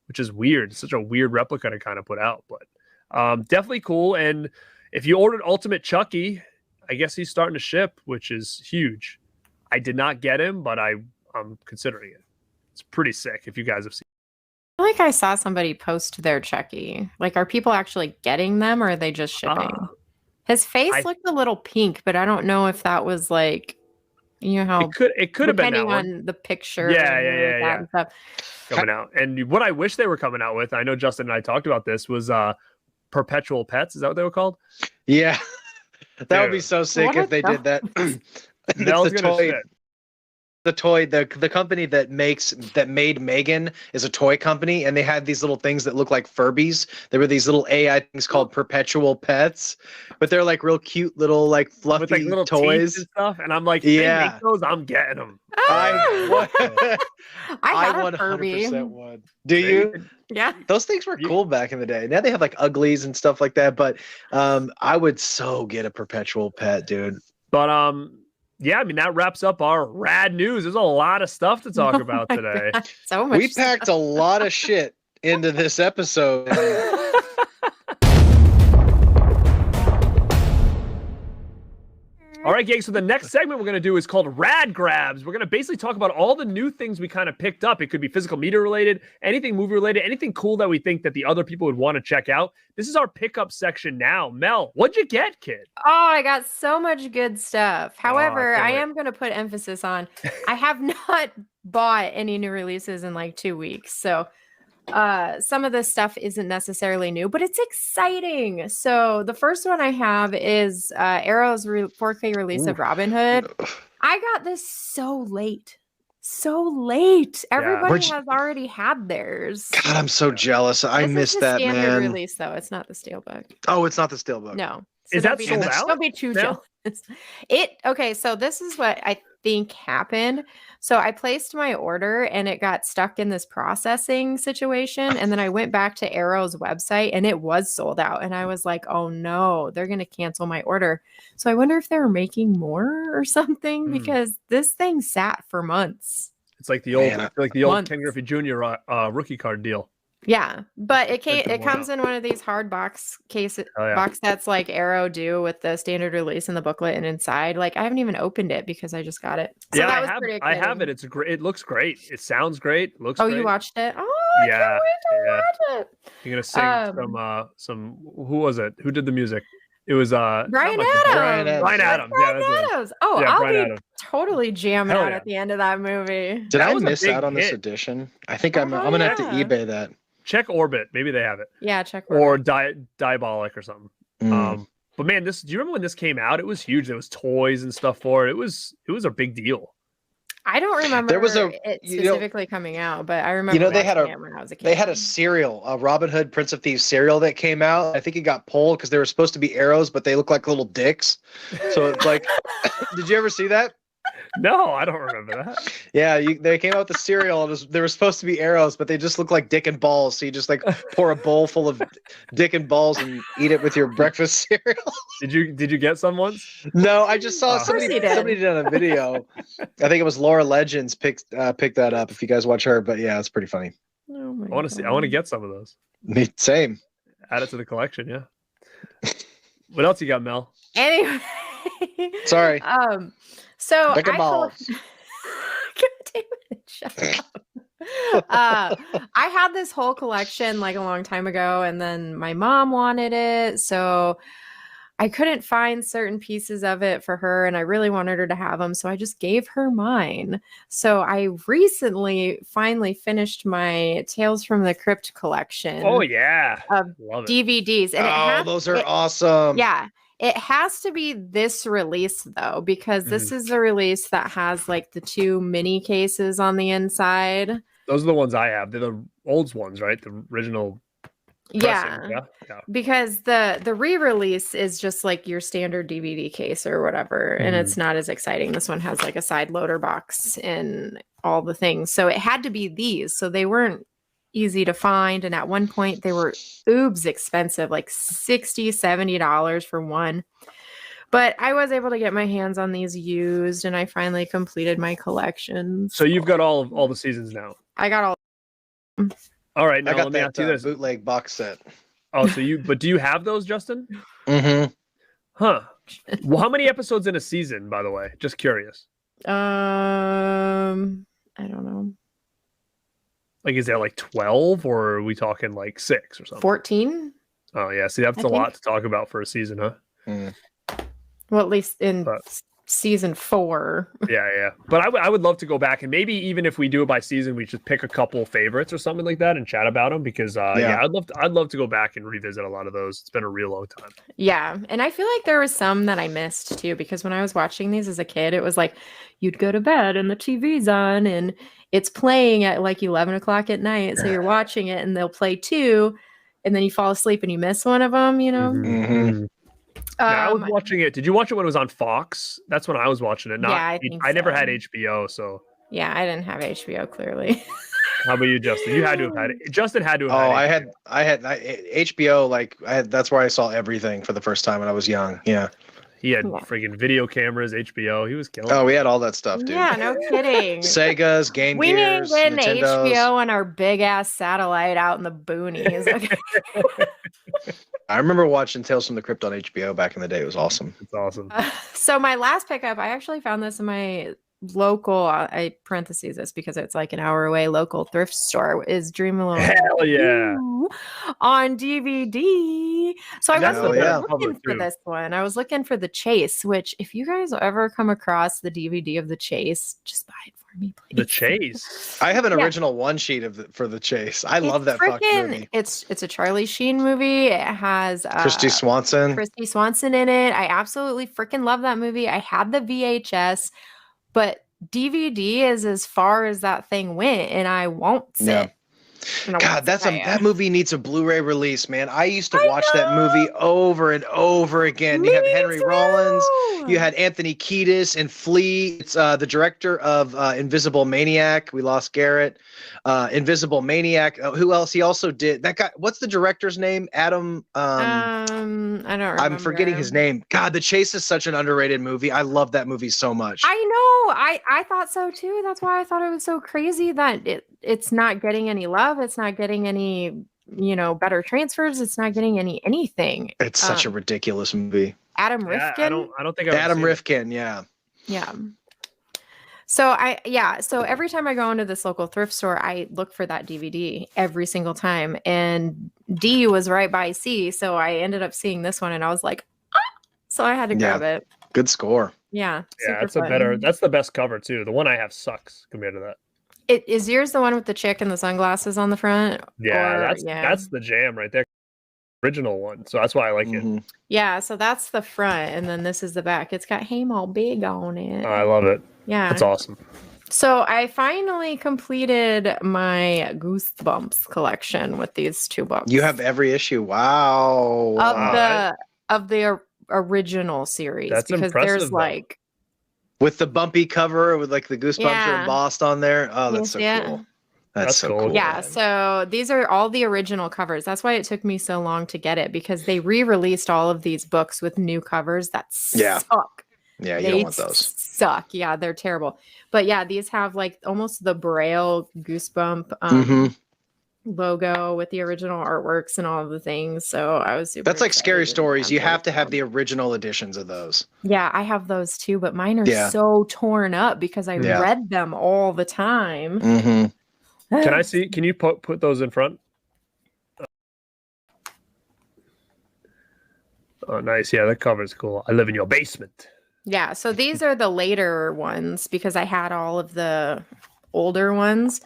which is weird. It's such a weird replica to kind of put out, but definitely cool. And if you ordered Ultimate Chucky, I guess he's starting to ship, which is huge. I did not get him, but I'm considering it. It's pretty sick if you guys have seen it. I feel like I saw somebody post their Chucky. Like, are people actually getting them or are they just shipping? His face looked a little pink, but I don't know if that was like, you know how it could have been that depending one. on the picture. Yeah. And stuff. Coming out. And what I wish they were coming out with, I know Justin and I talked about this, was Perpetual Pets. Is that what they were called? Yeah. That would be so sick if they did that. Mel's gonna shit. The company that made M3GAN is a toy company, and they had these little things that look like Furbies. There were these little AI things called Perpetual Pets, but they're like real cute little like fluffy with like little toys and stuff. And I'm like, yeah, they make those, I'm getting them. I had a 100% Furby. would. Do you? Yeah. Those things were cool back in the day. Now they have like uglies and stuff like that, but I would so get a Perpetual Pet, dude. But yeah, I mean, that wraps up our rad news. There's a lot of stuff to talk about today. God, so much. We packed a lot of shit into this episode. All right, gang. So the next segment we're going to do is called Rad Grabs. We're going to basically talk about all the new things we kind of picked up. It could be physical media related, anything movie related, anything cool that we think that the other people would want to check out. This is our pickup section now. Mel, what'd you get, kid? Oh, I got so much good stuff. However, I am going to put emphasis on I have not bought any new releases in like 2 weeks. So some of this stuff isn't necessarily new, but it's exciting. So the first one I have is Arrow's 4K release of Robin Hood. I got this so late. Everybody has already had theirs. God, I'm so jealous. I missed that, man. Standard release though. It's not the Steelbook. Oh, it's not the Steelbook. No. So is that sold out? Don't be too jealous. Okay, so this is what I think happened. So I placed my order and it got stuck in this processing situation. And then I went back to Arrow's website and it was sold out. And I was like, oh no, they're going to cancel my order. So I wonder if they were making more or something because this thing sat for months. It's like the old Ken Griffey Jr. Rookie card deal. Yeah, but it comes in one of these hard box box sets like Arrow do with the standard release and the booklet and inside. Like I haven't even opened it because I just got it. So yeah, that was pretty exciting. I have it. It's great. It looks great. It sounds great. It looks great. You watched it? Oh, I can't wait to watch it. You're gonna sing some who was it? Who did the music? It was Brian Adams. Brian Adams. Oh, yeah, I'll Brian be Adams. Totally jamming out at the end of that movie. Did I miss out on this edition? I think I'm gonna have to eBay that. Check Orbit. Maybe they have it. Yeah, check Orbit. Or Diabolic or something. But man, do you remember when this came out? It was huge. There was toys and stuff for it. It was a big deal. I don't remember it specifically coming out, but I remember they had when I was a kid. They had a cereal, a Robin Hood Prince of Thieves cereal that came out. I think it got pulled because they were supposed to be arrows, but they look like little dicks. So it's like, did you ever see that? No, I don't remember that. Yeah, they came out with the cereal. They were supposed to be arrows, but they just look like dick and balls. So you just like pour a bowl full of dick and balls and eat it with your breakfast cereal. Did you get some once? No, I just saw somebody did on a video. I think it was Laura Legends picked that up. If you guys watch her, but yeah, it's pretty funny. Oh my I want to get some of those. Me same. Add it to the collection. Yeah. What else you got, Mel? Anyway. Sorry. So dick and balls. God damn it, shut up. I had this whole collection like a long time ago, and then my mom wanted it, so I couldn't find certain pieces of it for her, and I really wanted her to have them, so I just gave her mine. So I recently finally finished my Tales from the Crypt collection. Oh yeah, of DVDs, and those are awesome. Yeah. It has to be this release though, because this is the release that has like the 2 mini cases on the inside. Those are the ones I have. They're the old ones, right? The original. Yeah. Because the re-release is just like your standard DVD case or whatever, and it's not as exciting. This one has like a side loader box and all the things. So it had to be these. So they weren't easy to find. And at one point they were oobs expensive, like $60, $70 for one. But I was able to get my hands on these used, and I finally completed my collection. So you've got all the seasons now. I got all. All right, now I got let me that ask you this. bootleg box set. Oh, but do you have those, Justin? Mm-hmm. Huh. Well, how many episodes in a season, by the way? Just curious. I don't know. Like, is there like 12, or are we talking like 6 or something? 14? Oh, yeah. See, that's a lot to talk about for a season, huh? Mm. Well, at least in season 4. Yeah. But I would love to go back, and maybe even if we do it by season, we should pick a couple favorites or something like that and chat about them, because I'd love to go back and revisit a lot of those. It's been a real long time. Yeah, and I feel like there was some that I missed too, because when I was watching these as a kid, it was like you'd go to bed and the TV's on and it's playing at like 11 o'clock at night, so you're watching it and they'll play 2, and then you fall asleep and you miss one of them, you know. Mm-hmm. I was watching it. Did you watch it when it was on Fox? That's when I was watching it. I never had HBO, so. Yeah, I didn't have HBO, clearly. How about you, Justin? You had to have had it. Justin had to have had it. I had HBO. That's where I saw everything for the first time when I was young. Yeah. He had freaking video cameras, HBO. He was killing. Oh, we had all that stuff, dude. Yeah, no kidding. Segas, Game Gears, we need an Nintendos. HBO on our big ass satellite out in the boonies. I remember watching Tales from the Crypt on HBO back in the day. It was awesome. It's awesome. So my last pickup, I actually found this in my local, I parentheses this because it's like an hour away, local thrift store, is Dream Alone. Hell yeah. On DVD. So I was looking for this one. I was looking for The Chase, which if you guys ever come across the DVD of The Chase, just buy it for me, please. The Chase. I have an original one sheet for The Chase. I love that fucking movie. It's a Charlie Sheen movie. It has Christy Swanson in it. I absolutely freaking love that movie. I had the VHS, but DVD is as far as that thing went, and I won't sit. God, that movie needs a Blu-ray release, man. I used to watch that movie over and over again. You have Henry Rollins, you had Anthony Kiedis and Flea. It's the director of Invisible Maniac. We lost Garrett. Invisible Maniac. Who else? He also did that guy. What's the director's name? Adam. I don't remember. I'm forgetting his name. God, The Chase is such an underrated movie. I love that movie so much. I know. I thought so too. That's why I thought it was so crazy that it's not getting any love. It's not getting any, better transfers. It's not getting anything. It's such a ridiculous movie. Adam Rifkin. I don't think Adam Rifkin. Yeah. Yeah. So every time I go into this local thrift store, I look for that DVD every single time. And D was right by C. So I ended up seeing this one and I was like, so I had to grab it. Good score. Yeah. Yeah, that's the best cover too. The one I have sucks compared to that. Is yours the one with the chick and the sunglasses on the front? Yeah, that's the jam right there. Original one. So that's why I like it. Yeah, so that's the front, and then this is the back. It's got Hey All Big on it. I love it. Yeah. That's awesome. So I finally completed my Goosebumps collection with these 2 books. You have every issue. Wow. Of the original series. That's because impressive, there's like with the bumpy cover with like the Goosebumps are embossed on there. Oh, that's so cool. That's so cool. Yeah, man. so these are all the original covers. That's why it took me so long to get it, because they re-released all of these books with new covers that suck. Yeah, you don't want those. Suck. Yeah, they're terrible. But yeah, these have like almost the Braille Goosebump logo with the original artworks and all of the things. So I was super That's like Scary excited Stories. You have to have the original editions of those. Yeah, I have those too, but mine are so torn up because I read them all the time. Can I see? Can you put those in front? Oh, nice. Yeah, that cover's cool. I live in your basement. Yeah, so these are the later ones because I had all of the older ones.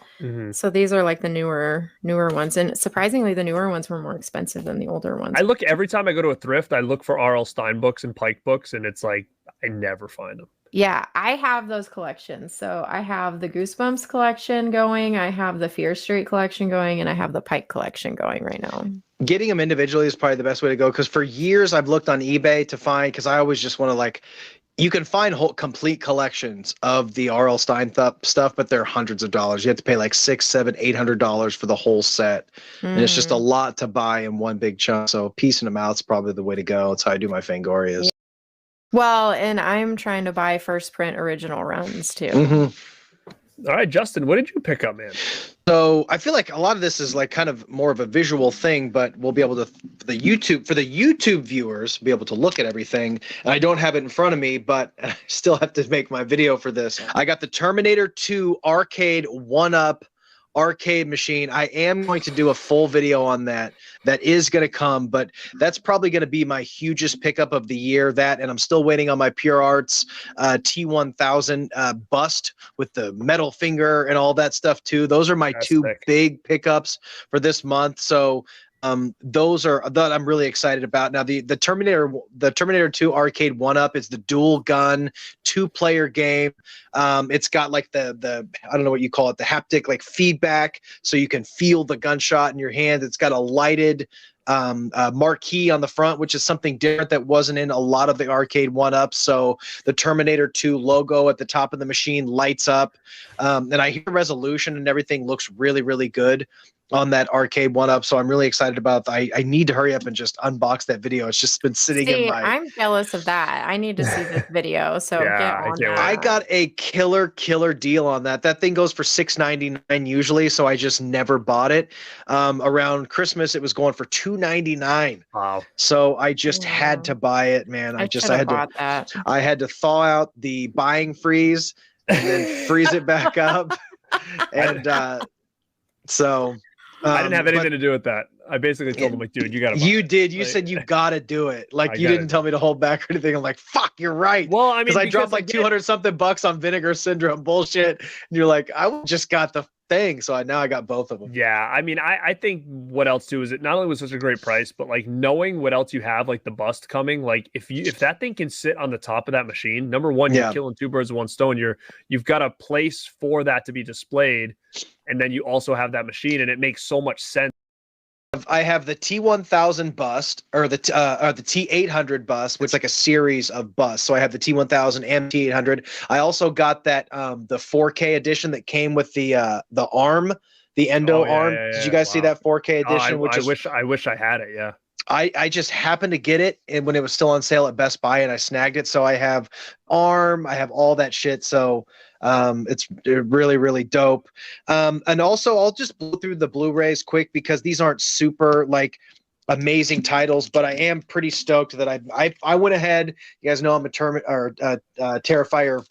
So these are like the newer ones, and surprisingly the newer ones were more expensive than the older ones. I look every time I go to a thrift, I look for R.L. Stine books and Pike books, and it's like I never find them. Yeah, I have those collections. So I have the Goosebumps collection going, I have the Fear Street collection going, and I have the Pike collection going right now. Getting them individually is probably the best way to go, because for years I've looked on eBay to find, because I always just want to like, You can find whole complete collections of the R.L. Stein stuff, but they're hundreds of dollars. You have to pay like $600, $700, $800 for the whole set, and it's just a lot to buy in one big chunk. So piecing them out is probably the way to go. That's how I do my Fangorias. Well, and I'm trying to buy first print original runs too. All right, Justin, what did you pick up, man? So I feel like a lot of this is like kind of more of a visual thing, but we'll be able to for the YouTube viewers be able to look at everything. And I don't have it in front of me, but I still have to make my video for this. I got the Terminator 2 arcade 1-up arcade machine. I am going to do a full video on that. That is going to come, but that's probably going to be my hugest pickup of the year. That, and I'm still waiting on my Pure Arts T1000 bust with the metal finger and all that stuff too. Those are my two big pickups for this month. So those are that I'm really excited about. Now the Terminator 2 arcade 1-up is the dual gun 2-player game. It's got like the I don't know what you call it, the haptic like feedback, so you can feel the gunshot in your hand. It's got a lighted marquee on the front, which is something different that wasn't in a lot of the arcade 1-ups. So the Terminator 2 logo at the top of the machine lights up, and I hear resolution and everything looks really, really good on that arcade 1-up. So I'm really excited about that. I need to hurry up and just unbox that video. It's just been sitting in my... I'm jealous of that. I need to see this video. So yeah, get on that. I got a killer deal on that. That thing goes for $6.99 usually, so I just never bought it. Around Christmas, it was going for $2.99. Wow. So I just had to buy it, man. I had to thaw out the buying freeze and then freeze it back up. And so... I didn't have anything to do with that. I basically told him, like, dude, you got to buy You it. did. You said you got to do it. Like, you didn't tell me to hold back or anything. I'm like, fuck, you're right. Well, I mean, because I dropped like 200 something bucks on Vinegar Syndrome bullshit. And you're like, I just got the thing. So now I got both of them. Yeah. I mean, I think what else too is it not only was such a great price, but like knowing what else you have, like the bust coming, like if that thing can sit on the top of that machine, number one, you're killing two birds with one stone. You've got a place for that to be displayed. And then you also have that machine, and it makes so much sense. I have the T1000 bust or the T800 bust, which is like a series of busts. So I have the T1000 and T800. I also got that the 4K edition that came with the arm, the Endo arm. Did you guys see that 4K edition? I wish I had it. Yeah. I just happened to get it and when it was still on sale at Best Buy, and I snagged it. So I have arm, I have all that shit. So it's really, really dope. And also I'll just blow through the Blu-rays quick because these aren't super like amazing titles, but I am pretty stoked that I went ahead. You guys know I'm a Terrifier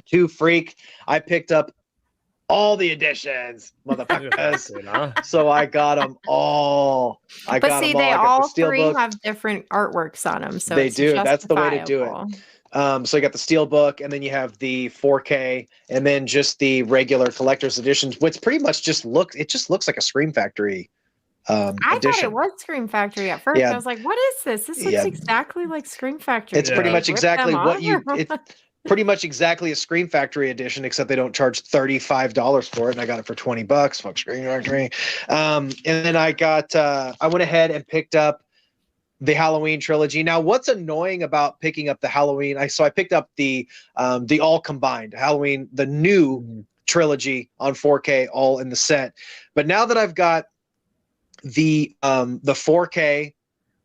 2 freak. I picked up all the editions, motherfuckers. So I got them all. They all three have different artworks on them. So they do. That's the way to do it. So you got the Steelbook, and then you have the 4K, and then just the regular collector's editions, which pretty much just looks like a Scream Factory I thought it was Scream Factory at first. I was like, what is this? This looks exactly like Scream Factory. It's pretty much exactly what it's pretty much exactly a Scream Factory edition, except they don't charge $35 for it, and I got it for $20. Fuck Scream Factory. And then I went ahead and picked up the Halloween trilogy. Now, what's annoying about picking up the Halloween? I picked up the all combined Halloween, the new trilogy on 4K, all in the set. But now that I've got the 4K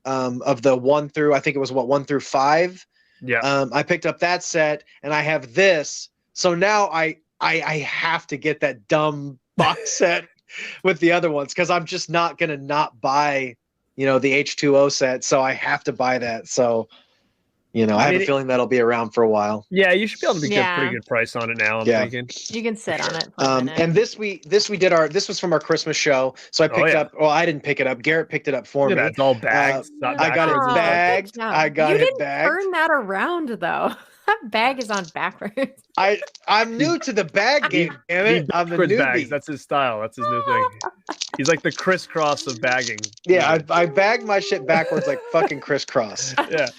of the 1 through, I think it was 1 through 5. Yeah. I picked up that set, and I have this. So now I have to get that dumb box set with the other ones because I'm just not gonna not buy, the H2O set. So I have to buy that. So, I have a feeling that'll be around for a while. Yeah, you should be able to get a pretty good price on it now. I'm thinking you can sit on it. And this was from our Christmas show. So I picked up. Well, I didn't pick it up. Garrett picked it up for me. It's all bagged. I got it bagged. I got it bagged. Turn that around though. That bag is on backwards. I'm new to the bag game, damn it. I'm a newbie. Bags. That's his style. That's his new thing. He's like the crisscross of bagging. Yeah, I bag my shit backwards like fucking crisscross. Yeah.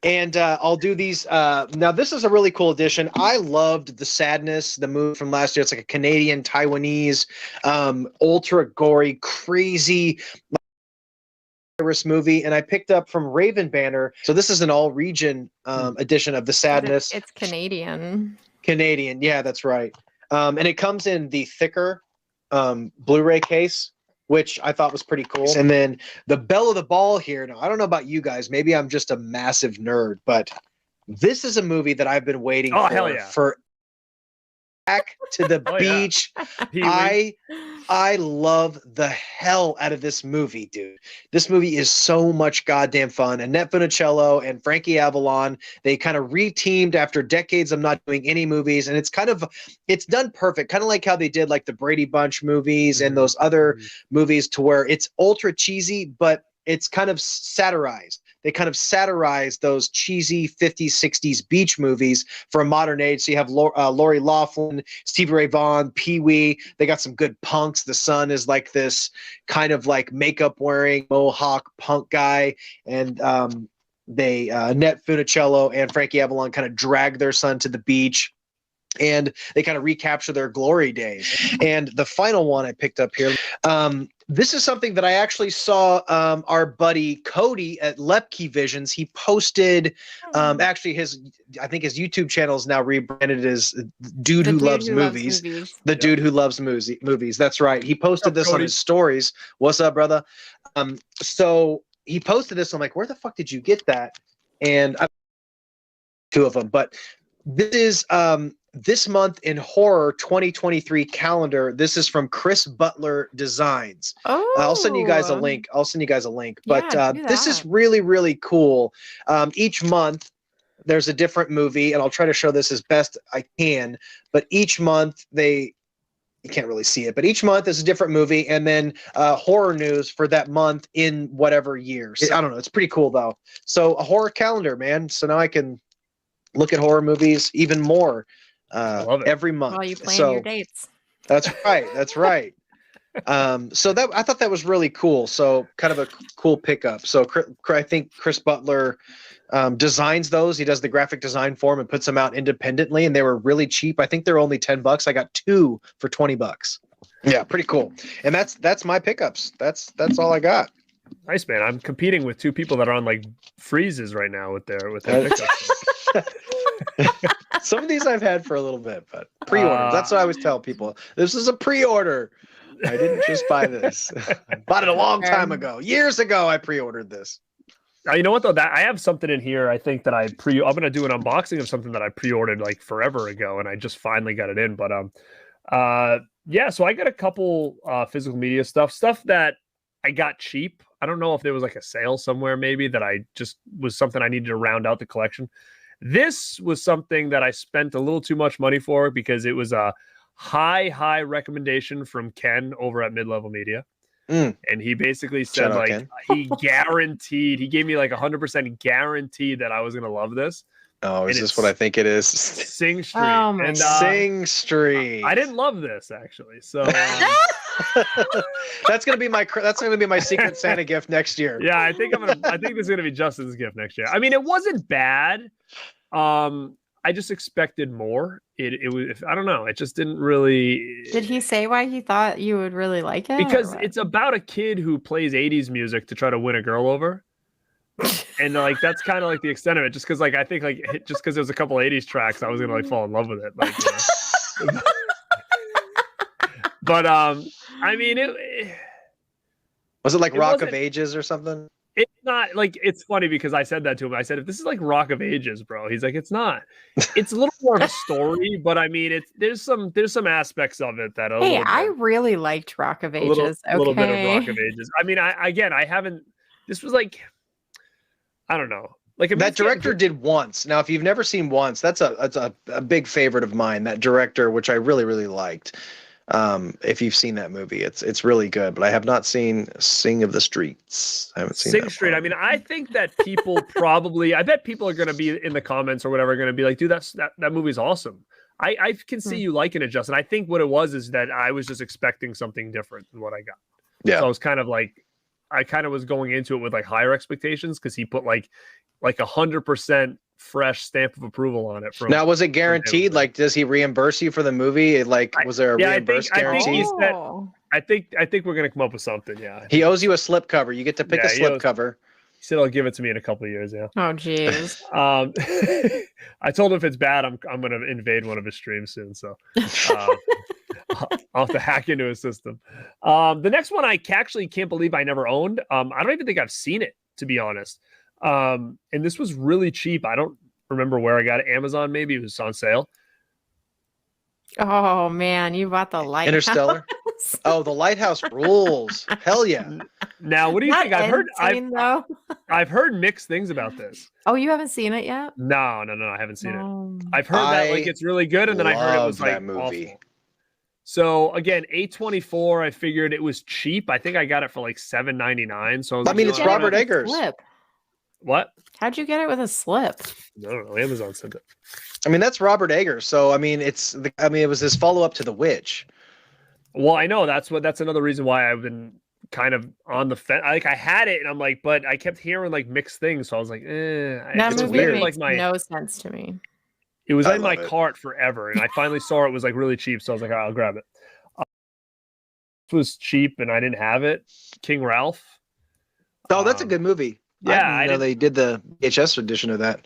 And I'll do these. Now, this is a really cool edition. I loved the Sadness, the movie from last year. It's like a Canadian, Taiwanese, ultra gory, crazy Iris movie, and I picked up from Raven Banner. So this is an all-region edition of The Sadness. It's Canadian. Canadian, yeah, that's right. And it comes in the thicker Blu-ray case, which I thought was pretty cool. And then the belle of the ball here. Now, I don't know about you guys. Maybe I'm just a massive nerd, but this is a movie that I've been waiting for Back to the Beach. I love the hell out of this movie, dude. This movie is so much goddamn fun. Annette Funicello and Frankie Avalon, they kind of re-teamed after decades of not doing any movies, and it's done perfect, kind of like how they did like the Brady Bunch movies and those other movies, to where it's ultra cheesy, but it's kind of satirized. They kind of satirize those cheesy 50s, 60s beach movies for a modern age. So you have Lori Loughlin, Stevie Ray Vaughan, Pee Wee. They got some good punks. The son is like this kind of like makeup wearing mohawk punk guy. And Annette Funicello and Frankie Avalon kind of drag their son to the beach, and they kind of recapture their glory days. And the final one I picked up here, this is something that I actually saw our buddy Cody at Lepke Visions. He posted actually I think his YouTube channel is now rebranded as Dude Who Loves Movies. The Dude Who Loves Movies. That's right. He posted this on his stories. What's up, brother? So he posted this. I'm like, where the fuck did you get that? And two of them, but this is this month in horror 2023 calendar. This is from Chris Butler Designs. I'll send you guys a link. But this is really, really cool. Each month there's a different movie, and I'll try to show this as best I can. But each month you can't really see it, but each month is a different movie, and then horror news for that month in whatever year. So, I don't know. It's pretty cool though. So a horror calendar, man. So now I can look at horror movies even more every month. While you plan your dates. That's right. That's right. So that I thought that was really cool. So kind of a cool pickup. So I think Chris Butler designs those. He does the graphic design for them and puts them out independently, and they were really cheap. I think they're only $10. I got 2 for $20. Yeah, pretty cool. And that's my pickups. That's all I got. Nice, man. I'm competing with 2 people that are on like freezes right now with their pickups. Some of these I've had for a little bit, but pre-orders. That's what I always tell people. This is a pre-order. I didn't just buy this. I bought it a long time ago. Years ago, I pre-ordered this. You know what though? That I have something in here. I think that I'm gonna do an unboxing of something that I pre-ordered like forever ago, and I just finally got it in. But yeah. So I got a couple physical media stuff that I got cheap. I don't know if there was like a sale somewhere maybe that I just was something I needed to round out the collection. This was something that I spent a little too much money for because it was a high recommendation from Ken over at Mid-Level Media. And he basically said like he gave me like 100% guarantee that I was going to love this. Oh, is this what I think it is? Sing Street. Oh my Sing Street. I didn't love this actually. So that's gonna be my Secret Santa gift next year. Yeah, I think this is gonna be Justin's gift next year. I mean, it wasn't bad. I just expected more. It was, I don't know. It just didn't really. Did he say why he thought you would really like it? Because it's about a kid who plays 80s music to try to win a girl over. And like that's kind of like the extent of it. Just because like I think like just because there's a couple 80s tracks, I was gonna like fall in love with it. Like, you know. But I mean, was it like Rock of Ages or something? It's not like, it's funny because I said that to him. I said, if this is like Rock of Ages, bro, he's like, it's not. It's a little more of a story, but I mean, there's some aspects of it that. I really liked Rock of Ages. A little bit of Rock of Ages. I mean, I haven't. This was like, I don't know. Like that director did Once. Now, if you've never seen Once, that's a big favorite of mine. That director, which I really liked. If you've seen that movie, it's really good, but I have not seen Sing of the Streets. I haven't seen Sing Street. I mean, I think that people I bet people are going to be in the comments or whatever, going to be like, dude, that movie's awesome. I can see you liking it, Justin. I think what it was is that I was just expecting something different than what I got. Yeah. So I was kind of like, I kind of was going into it with like higher expectations because he put like 100% fresh stamp of approval on it. Now, was it guaranteed? Like, does he reimburse you for the movie? Like, was there a reimburse guarantee? I think we're gonna come up with something. Yeah. He owes you a slipcover. You get to pick a slipcover. He said he'll give it to me in a couple of years. Yeah. Oh, jeez. I told him if it's bad, I'm gonna invade one of his streams soon. So I'll have to hack into his system. The next one I actually can't believe I never owned. I don't even think I've seen it, to be honest. And this was really cheap. I don't remember where I got it. Amazon, maybe it was on sale. Oh man, you bought the Lighthouse. Interstellar. Oh, the Lighthouse rules. Hell yeah. Now, what do you think? I've heard mixed things about this. Oh, you haven't seen it yet? No, I haven't seen it. I've heard that like it's really good, and then I heard it was like movie. Awful. So again, $8.24. I figured it was cheap. I think I got it for like $7.99. So I mean, it's Robert Eggers. What? How'd you get it with a slip? I don't know. Amazon sent it. I mean, that's Robert Eggers. So I mean, it was his follow up to The Witch. Well, I know that's another reason why I've been kind of on the fence. Like I had it, and I'm like, but I kept hearing like mixed things, so I was like, That movie weird. makes Like no sense to me. It was in my cart forever, and I finally saw it was like really cheap, so I was like, all right, I'll grab it. It was cheap, and I didn't have it. King Ralph. Oh, that's a good movie. Yeah, I didn't know they did the VHS edition of that.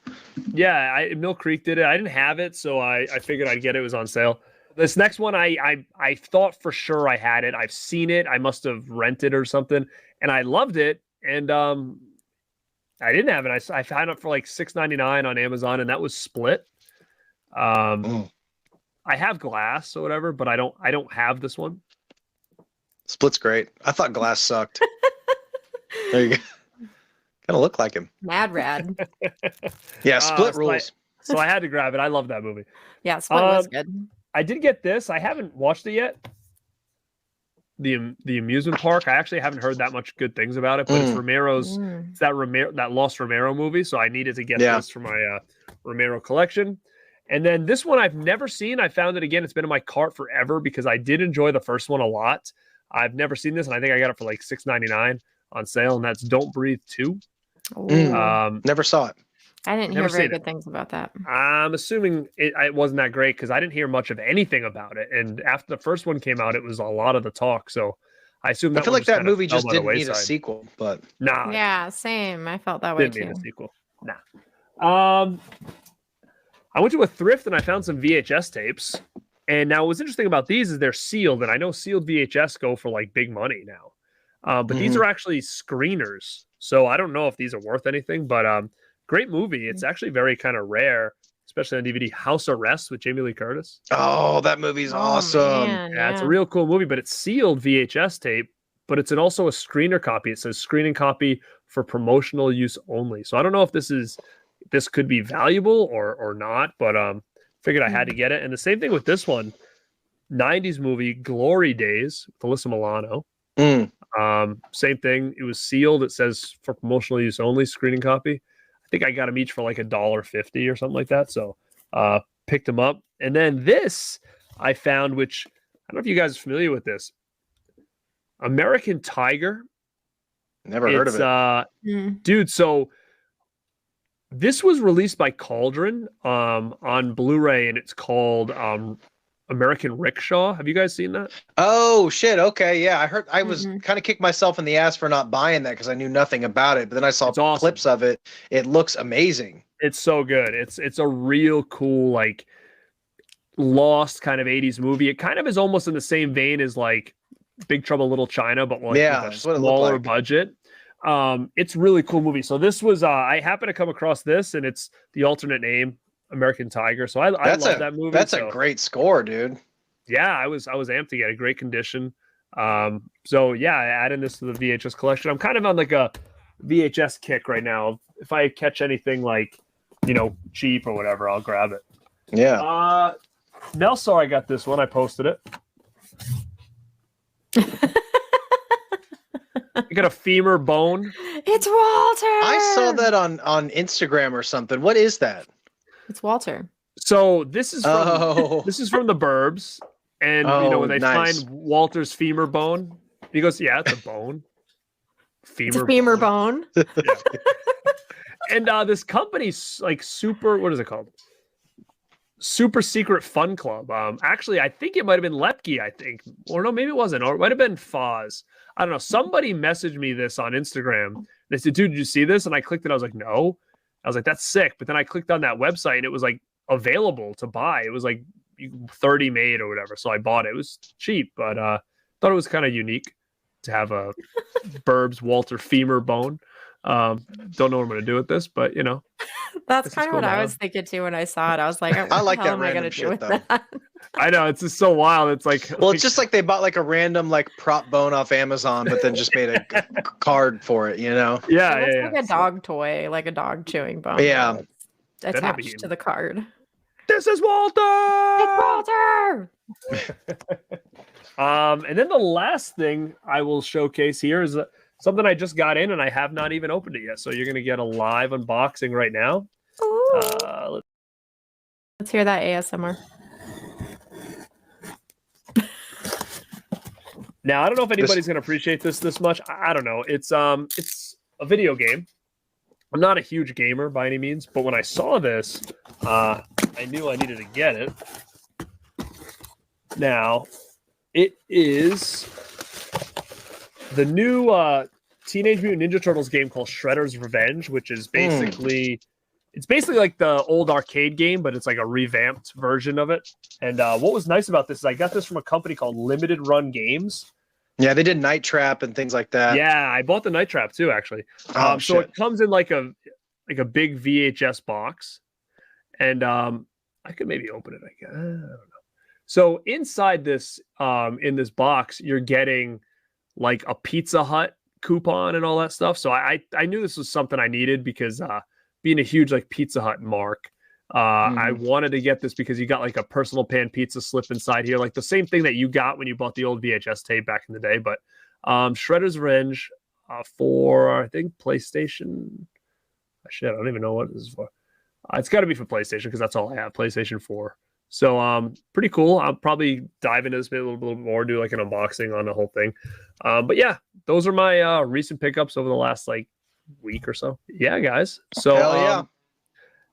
Yeah, Mill Creek did it. I didn't have it, so I figured I'd get it. It was on sale. This next one, I thought for sure I had it. I've seen it. I must have rented or something, and I loved it. And I didn't have it. I found it for like $6.99 on Amazon, and that was Split. I have Glass or whatever, but I don't have this one. Split's great. I thought Glass sucked. There you go. Kind of look like him. Mad rad. Yeah, Split rules. So I had to grab it. I love that movie. Yeah, Split was good. I did get this. I haven't watched it yet. The amusement park. I actually haven't heard that much good things about it, but it's Romero's. It's that Lost Romero movie. So I needed to get this for my Romero collection. And then this one I've never seen. I found it again. It's been in my cart forever because I did enjoy the first one a lot. I've never seen this, and I think I got it for like $6.99 on sale, and that's Don't Breathe 2. Never saw it. I didn't hear very good things about that. I'm assuming it wasn't that great because I didn't hear much of anything about it. And after the first one came out, it was a lot of the talk. So I assume that I feel like that movie just didn't need a sequel, but nah. Yeah, same. I felt that way too. Didn't need a sequel. Nah. I went to a thrift and I found some VHS tapes. And now what's interesting about these is they're sealed. And I know sealed VHS go for like big money now. But these are actually screeners. So I don't know if these are worth anything, but great movie. It's actually very kind of rare, especially on DVD. House Arrest with Jamie Lee Curtis. Oh, that movie's awesome. Man, yeah, it's a real cool movie, but it's sealed VHS tape, but it's also a screener copy. It says screening copy for promotional use only. So I don't know if this could be valuable or not, but figured I had to get it. And the same thing with this one, 90s movie Glory Days with Alyssa Milano. Same thing. It was sealed. It says for promotional use only, screening copy. I think I got them each for like $1.50 or something like that. So picked them up. And then this I found, which I don't know if you guys are familiar with this. American Tiger. Never heard of it. Dude, so this was released by Cauldron on Blu-ray, and it's called American Rickshaw. Have you guys seen that? Oh shit. Okay. Yeah. I heard. I was kind of kicked myself in the ass for not buying that because I knew nothing about it. But then I saw clips of it. It looks amazing. It's so good. It's a real cool, like lost kind of 80s movie. It kind of is almost in the same vein as like Big Trouble in Little China, but like with a smaller budget. It's a really cool movie. So this was I happened to come across this, and it's the alternate name, American Tiger. So I love that movie. That's a great score, dude. Yeah, I was amped to get a great condition. So yeah, adding this to the VHS collection. I'm kind of on like a VHS kick right now. If I catch anything like, cheap or whatever, I'll grab it. Yeah. Nell saw I got this one. I posted it. You got a femur bone. It's Walter. I saw that on Instagram or something. What is that? It's Walter. So this is from the Burbs, and when they find Walter's femur bone, he goes, "Yeah, it's a bone." Femur bone. Yeah. And this company's like super. What is it called? Super Secret Fun Club. Actually, I think it might have been Lepke, or no, maybe it wasn't, or it might have been Foz. I don't know. Somebody messaged me this on Instagram. They said, dude, did you see this? And I clicked it. I was like, no. I was like, that's sick. But then I clicked on that website and it was like available to buy. It was like 30 made or whatever. So I bought it. It was cheap, but thought it was kind of unique to have a Burbs Walter femur bone. Don't know what I'm going to do with this, but That's kind of what I was thinking too when I saw it. I was like, I like that am I random gonna do shit with though. that? I know, it's just so wild. It's like, well, it's just like they bought like a random like prop bone off Amazon, but then just made a card for it, Yeah, it looks like a dog toy, like a dog chewing bone. Yeah, attached to the card. This is Walter. It's Walter. And then the last thing I will showcase here is something I just got in and I have not even opened it yet. So you're going to get a live unboxing right now. Let's hear that ASMR. Now, I don't know if anybody's going to appreciate this much. I don't know. It's a video game. I'm not a huge gamer by any means, but when I saw this, I knew I needed to get it. Now, it is the new Teenage Mutant Ninja Turtles game called Shredder's Revenge, which is basically it's basically like the old arcade game, but it's like a revamped version of it. And what was nice about this is I got this from a company called Limited Run Games. Yeah, they did Night Trap and things like that. Yeah, I bought the Night Trap too, actually. So it comes in like a big VHS box, and I could maybe open it. I don't know. So inside this, in this box, you're getting like a Pizza Hut coupon and all that stuff. So I knew this was something I needed because being a huge like Pizza Hut mark, I wanted to get this because you got like a personal pan pizza slip inside here, like the same thing that you got when you bought the old VHS tape back in the day. But Shredder's Revenge for I think PlayStation. Shit, I don't even know what this is for. It's got to be for PlayStation because that's all I have, PlayStation 4. So pretty cool. I'll probably dive into this a little bit more, do like an unboxing on the whole thing. But yeah, those are my recent pickups over the last like week or so. Yeah, guys. So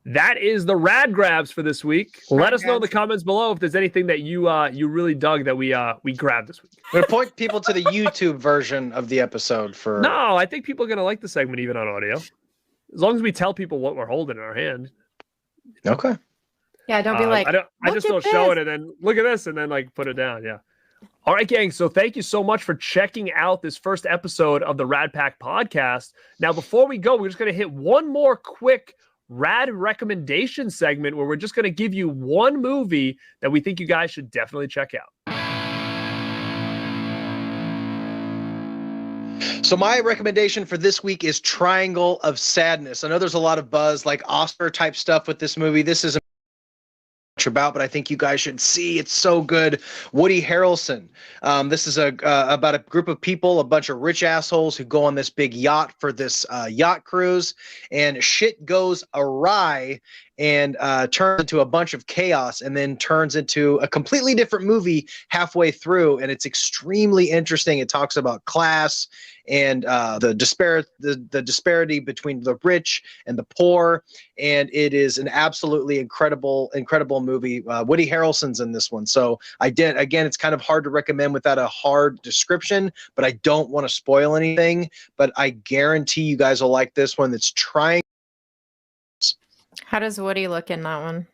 that is the rad grabs for this week. Let us know in the comments below if there's anything that you really dug that we grabbed this week. I'm gonna point people to the YouTube version of the episode for. No, I think people are gonna like the segment even on audio, as long as we tell people what we're holding in our hand. Okay. Yeah, don't be like. I just don't show it and then look at this and then like put it down. Yeah. All right, gang. So thank you so much for checking out this first episode of the RadPack podcast. Now, before we go, we're just gonna hit one more quick rad recommendation segment where we're just going to give you one movie that we think you guys should definitely check out. So my recommendation for this week is Triangle of Sadness. I know there's a lot of buzz, like Oscar type stuff with this movie. This isn't much about, but I think you guys should see. It's so good. Woody Harrelson. This is about a group of people, a bunch of rich assholes who go on this big yacht for this yacht cruise, and shit goes awry and turns into a bunch of chaos, and then turns into a completely different movie halfway through. And it's extremely interesting. It talks about class and the disparity between the rich and the poor, and it is an absolutely incredible movie. Woody Harrelson's in this one, so it's kind of hard to recommend without a hard description, but I don't want to spoil anything, but I guarantee you guys will like this one. It's trying. How does Woody look in that one?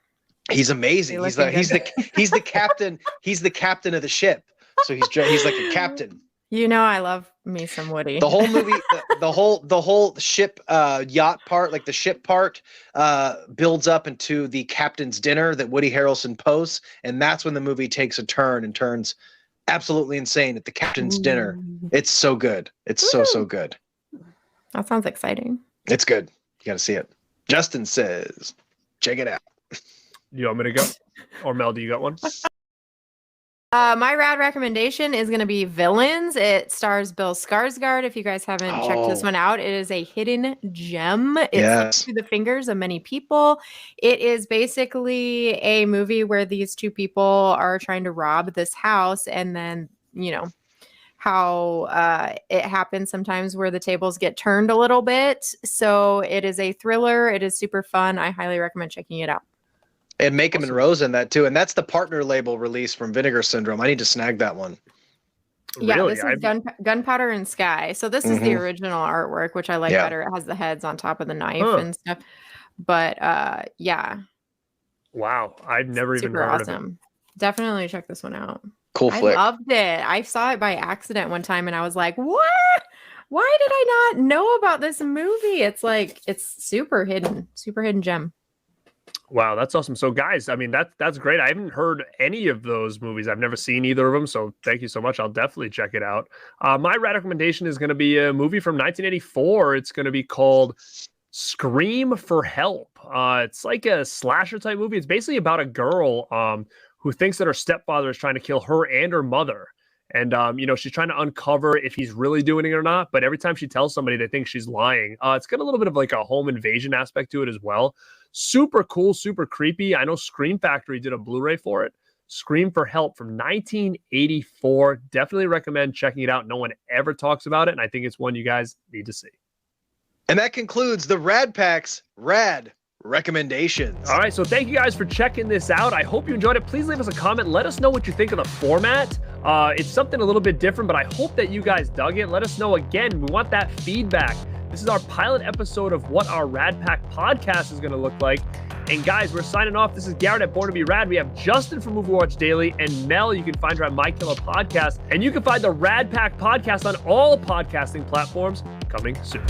He's amazing. He's the captain. He's the captain of the ship, so he's like a captain. You know, I love me some Woody. The whole movie, the whole ship yacht part, like the ship part, builds up into the captain's dinner that Woody Harrelson posts, and that's when the movie takes a turn and turns absolutely insane at the captain's dinner. It's so good. It's so good. That sounds exciting. It's good. You got to see it. Justin says, check it out. You want me to go? Or Mel, do you got one? My rad recommendation is going to be Villains. It stars Bill Skarsgård. If you guys haven't checked this one out, it is a hidden gem. It's through the fingers of many people. It is basically a movie where these two people are trying to rob this house, and then, you know, how it happens sometimes where the tables get turned a little bit. So it is a thriller. It is super fun. I highly recommend checking it out. And Make 'em and Rose in that too. And that's the partner label release from Vinegar Syndrome. I need to snag that one. Yeah, Really? this is Gunpowder and Sky. So this is the original artwork, which I like better. It has the heads on top of the knife and stuff. But yeah. Wow, I've never even Super heard awesome. of it. Definitely check this one out. Cool flick. I loved it. I saw it by accident one time and I was like, what? Why did I not know about this movie? It's like, it's super hidden gem. Wow, that's awesome. So guys, I mean, that's great. I haven't heard any of those movies. I've never seen either of them. So thank you so much. I'll definitely check it out. My rad recommendation is going to be a movie from 1984. It's going to be called Scream for Help. It's like a slasher type movie. It's basically about a girl who thinks that her stepfather is trying to kill her and her mother. And, she's trying to uncover if he's really doing it or not. But every time she tells somebody, they think she's lying. It's got a little bit of like a home invasion aspect to it as well. Super cool, super creepy. I know Scream Factory did a Blu-ray for it. Scream for Help from 1984. Definitely recommend checking it out. No one ever talks about it. And I think it's one you guys need to see. And that concludes the RadPack's Rad recommendations. All right, so thank you guys for checking this out. I hope you enjoyed it. Please leave us a comment. Let us know what you think of the format. It's something a little bit different, but I hope that you guys dug it. Let us know again. We want that feedback. This is our pilot episode of what our RadPack podcast is going to look like. And guys, we're signing off. This is Garrett at Born to Be Rad. We have Justin from Movie Watch Daily and Mel. You can find her at My Killer Podcast. And you can find the RadPack podcast on all podcasting platforms coming soon.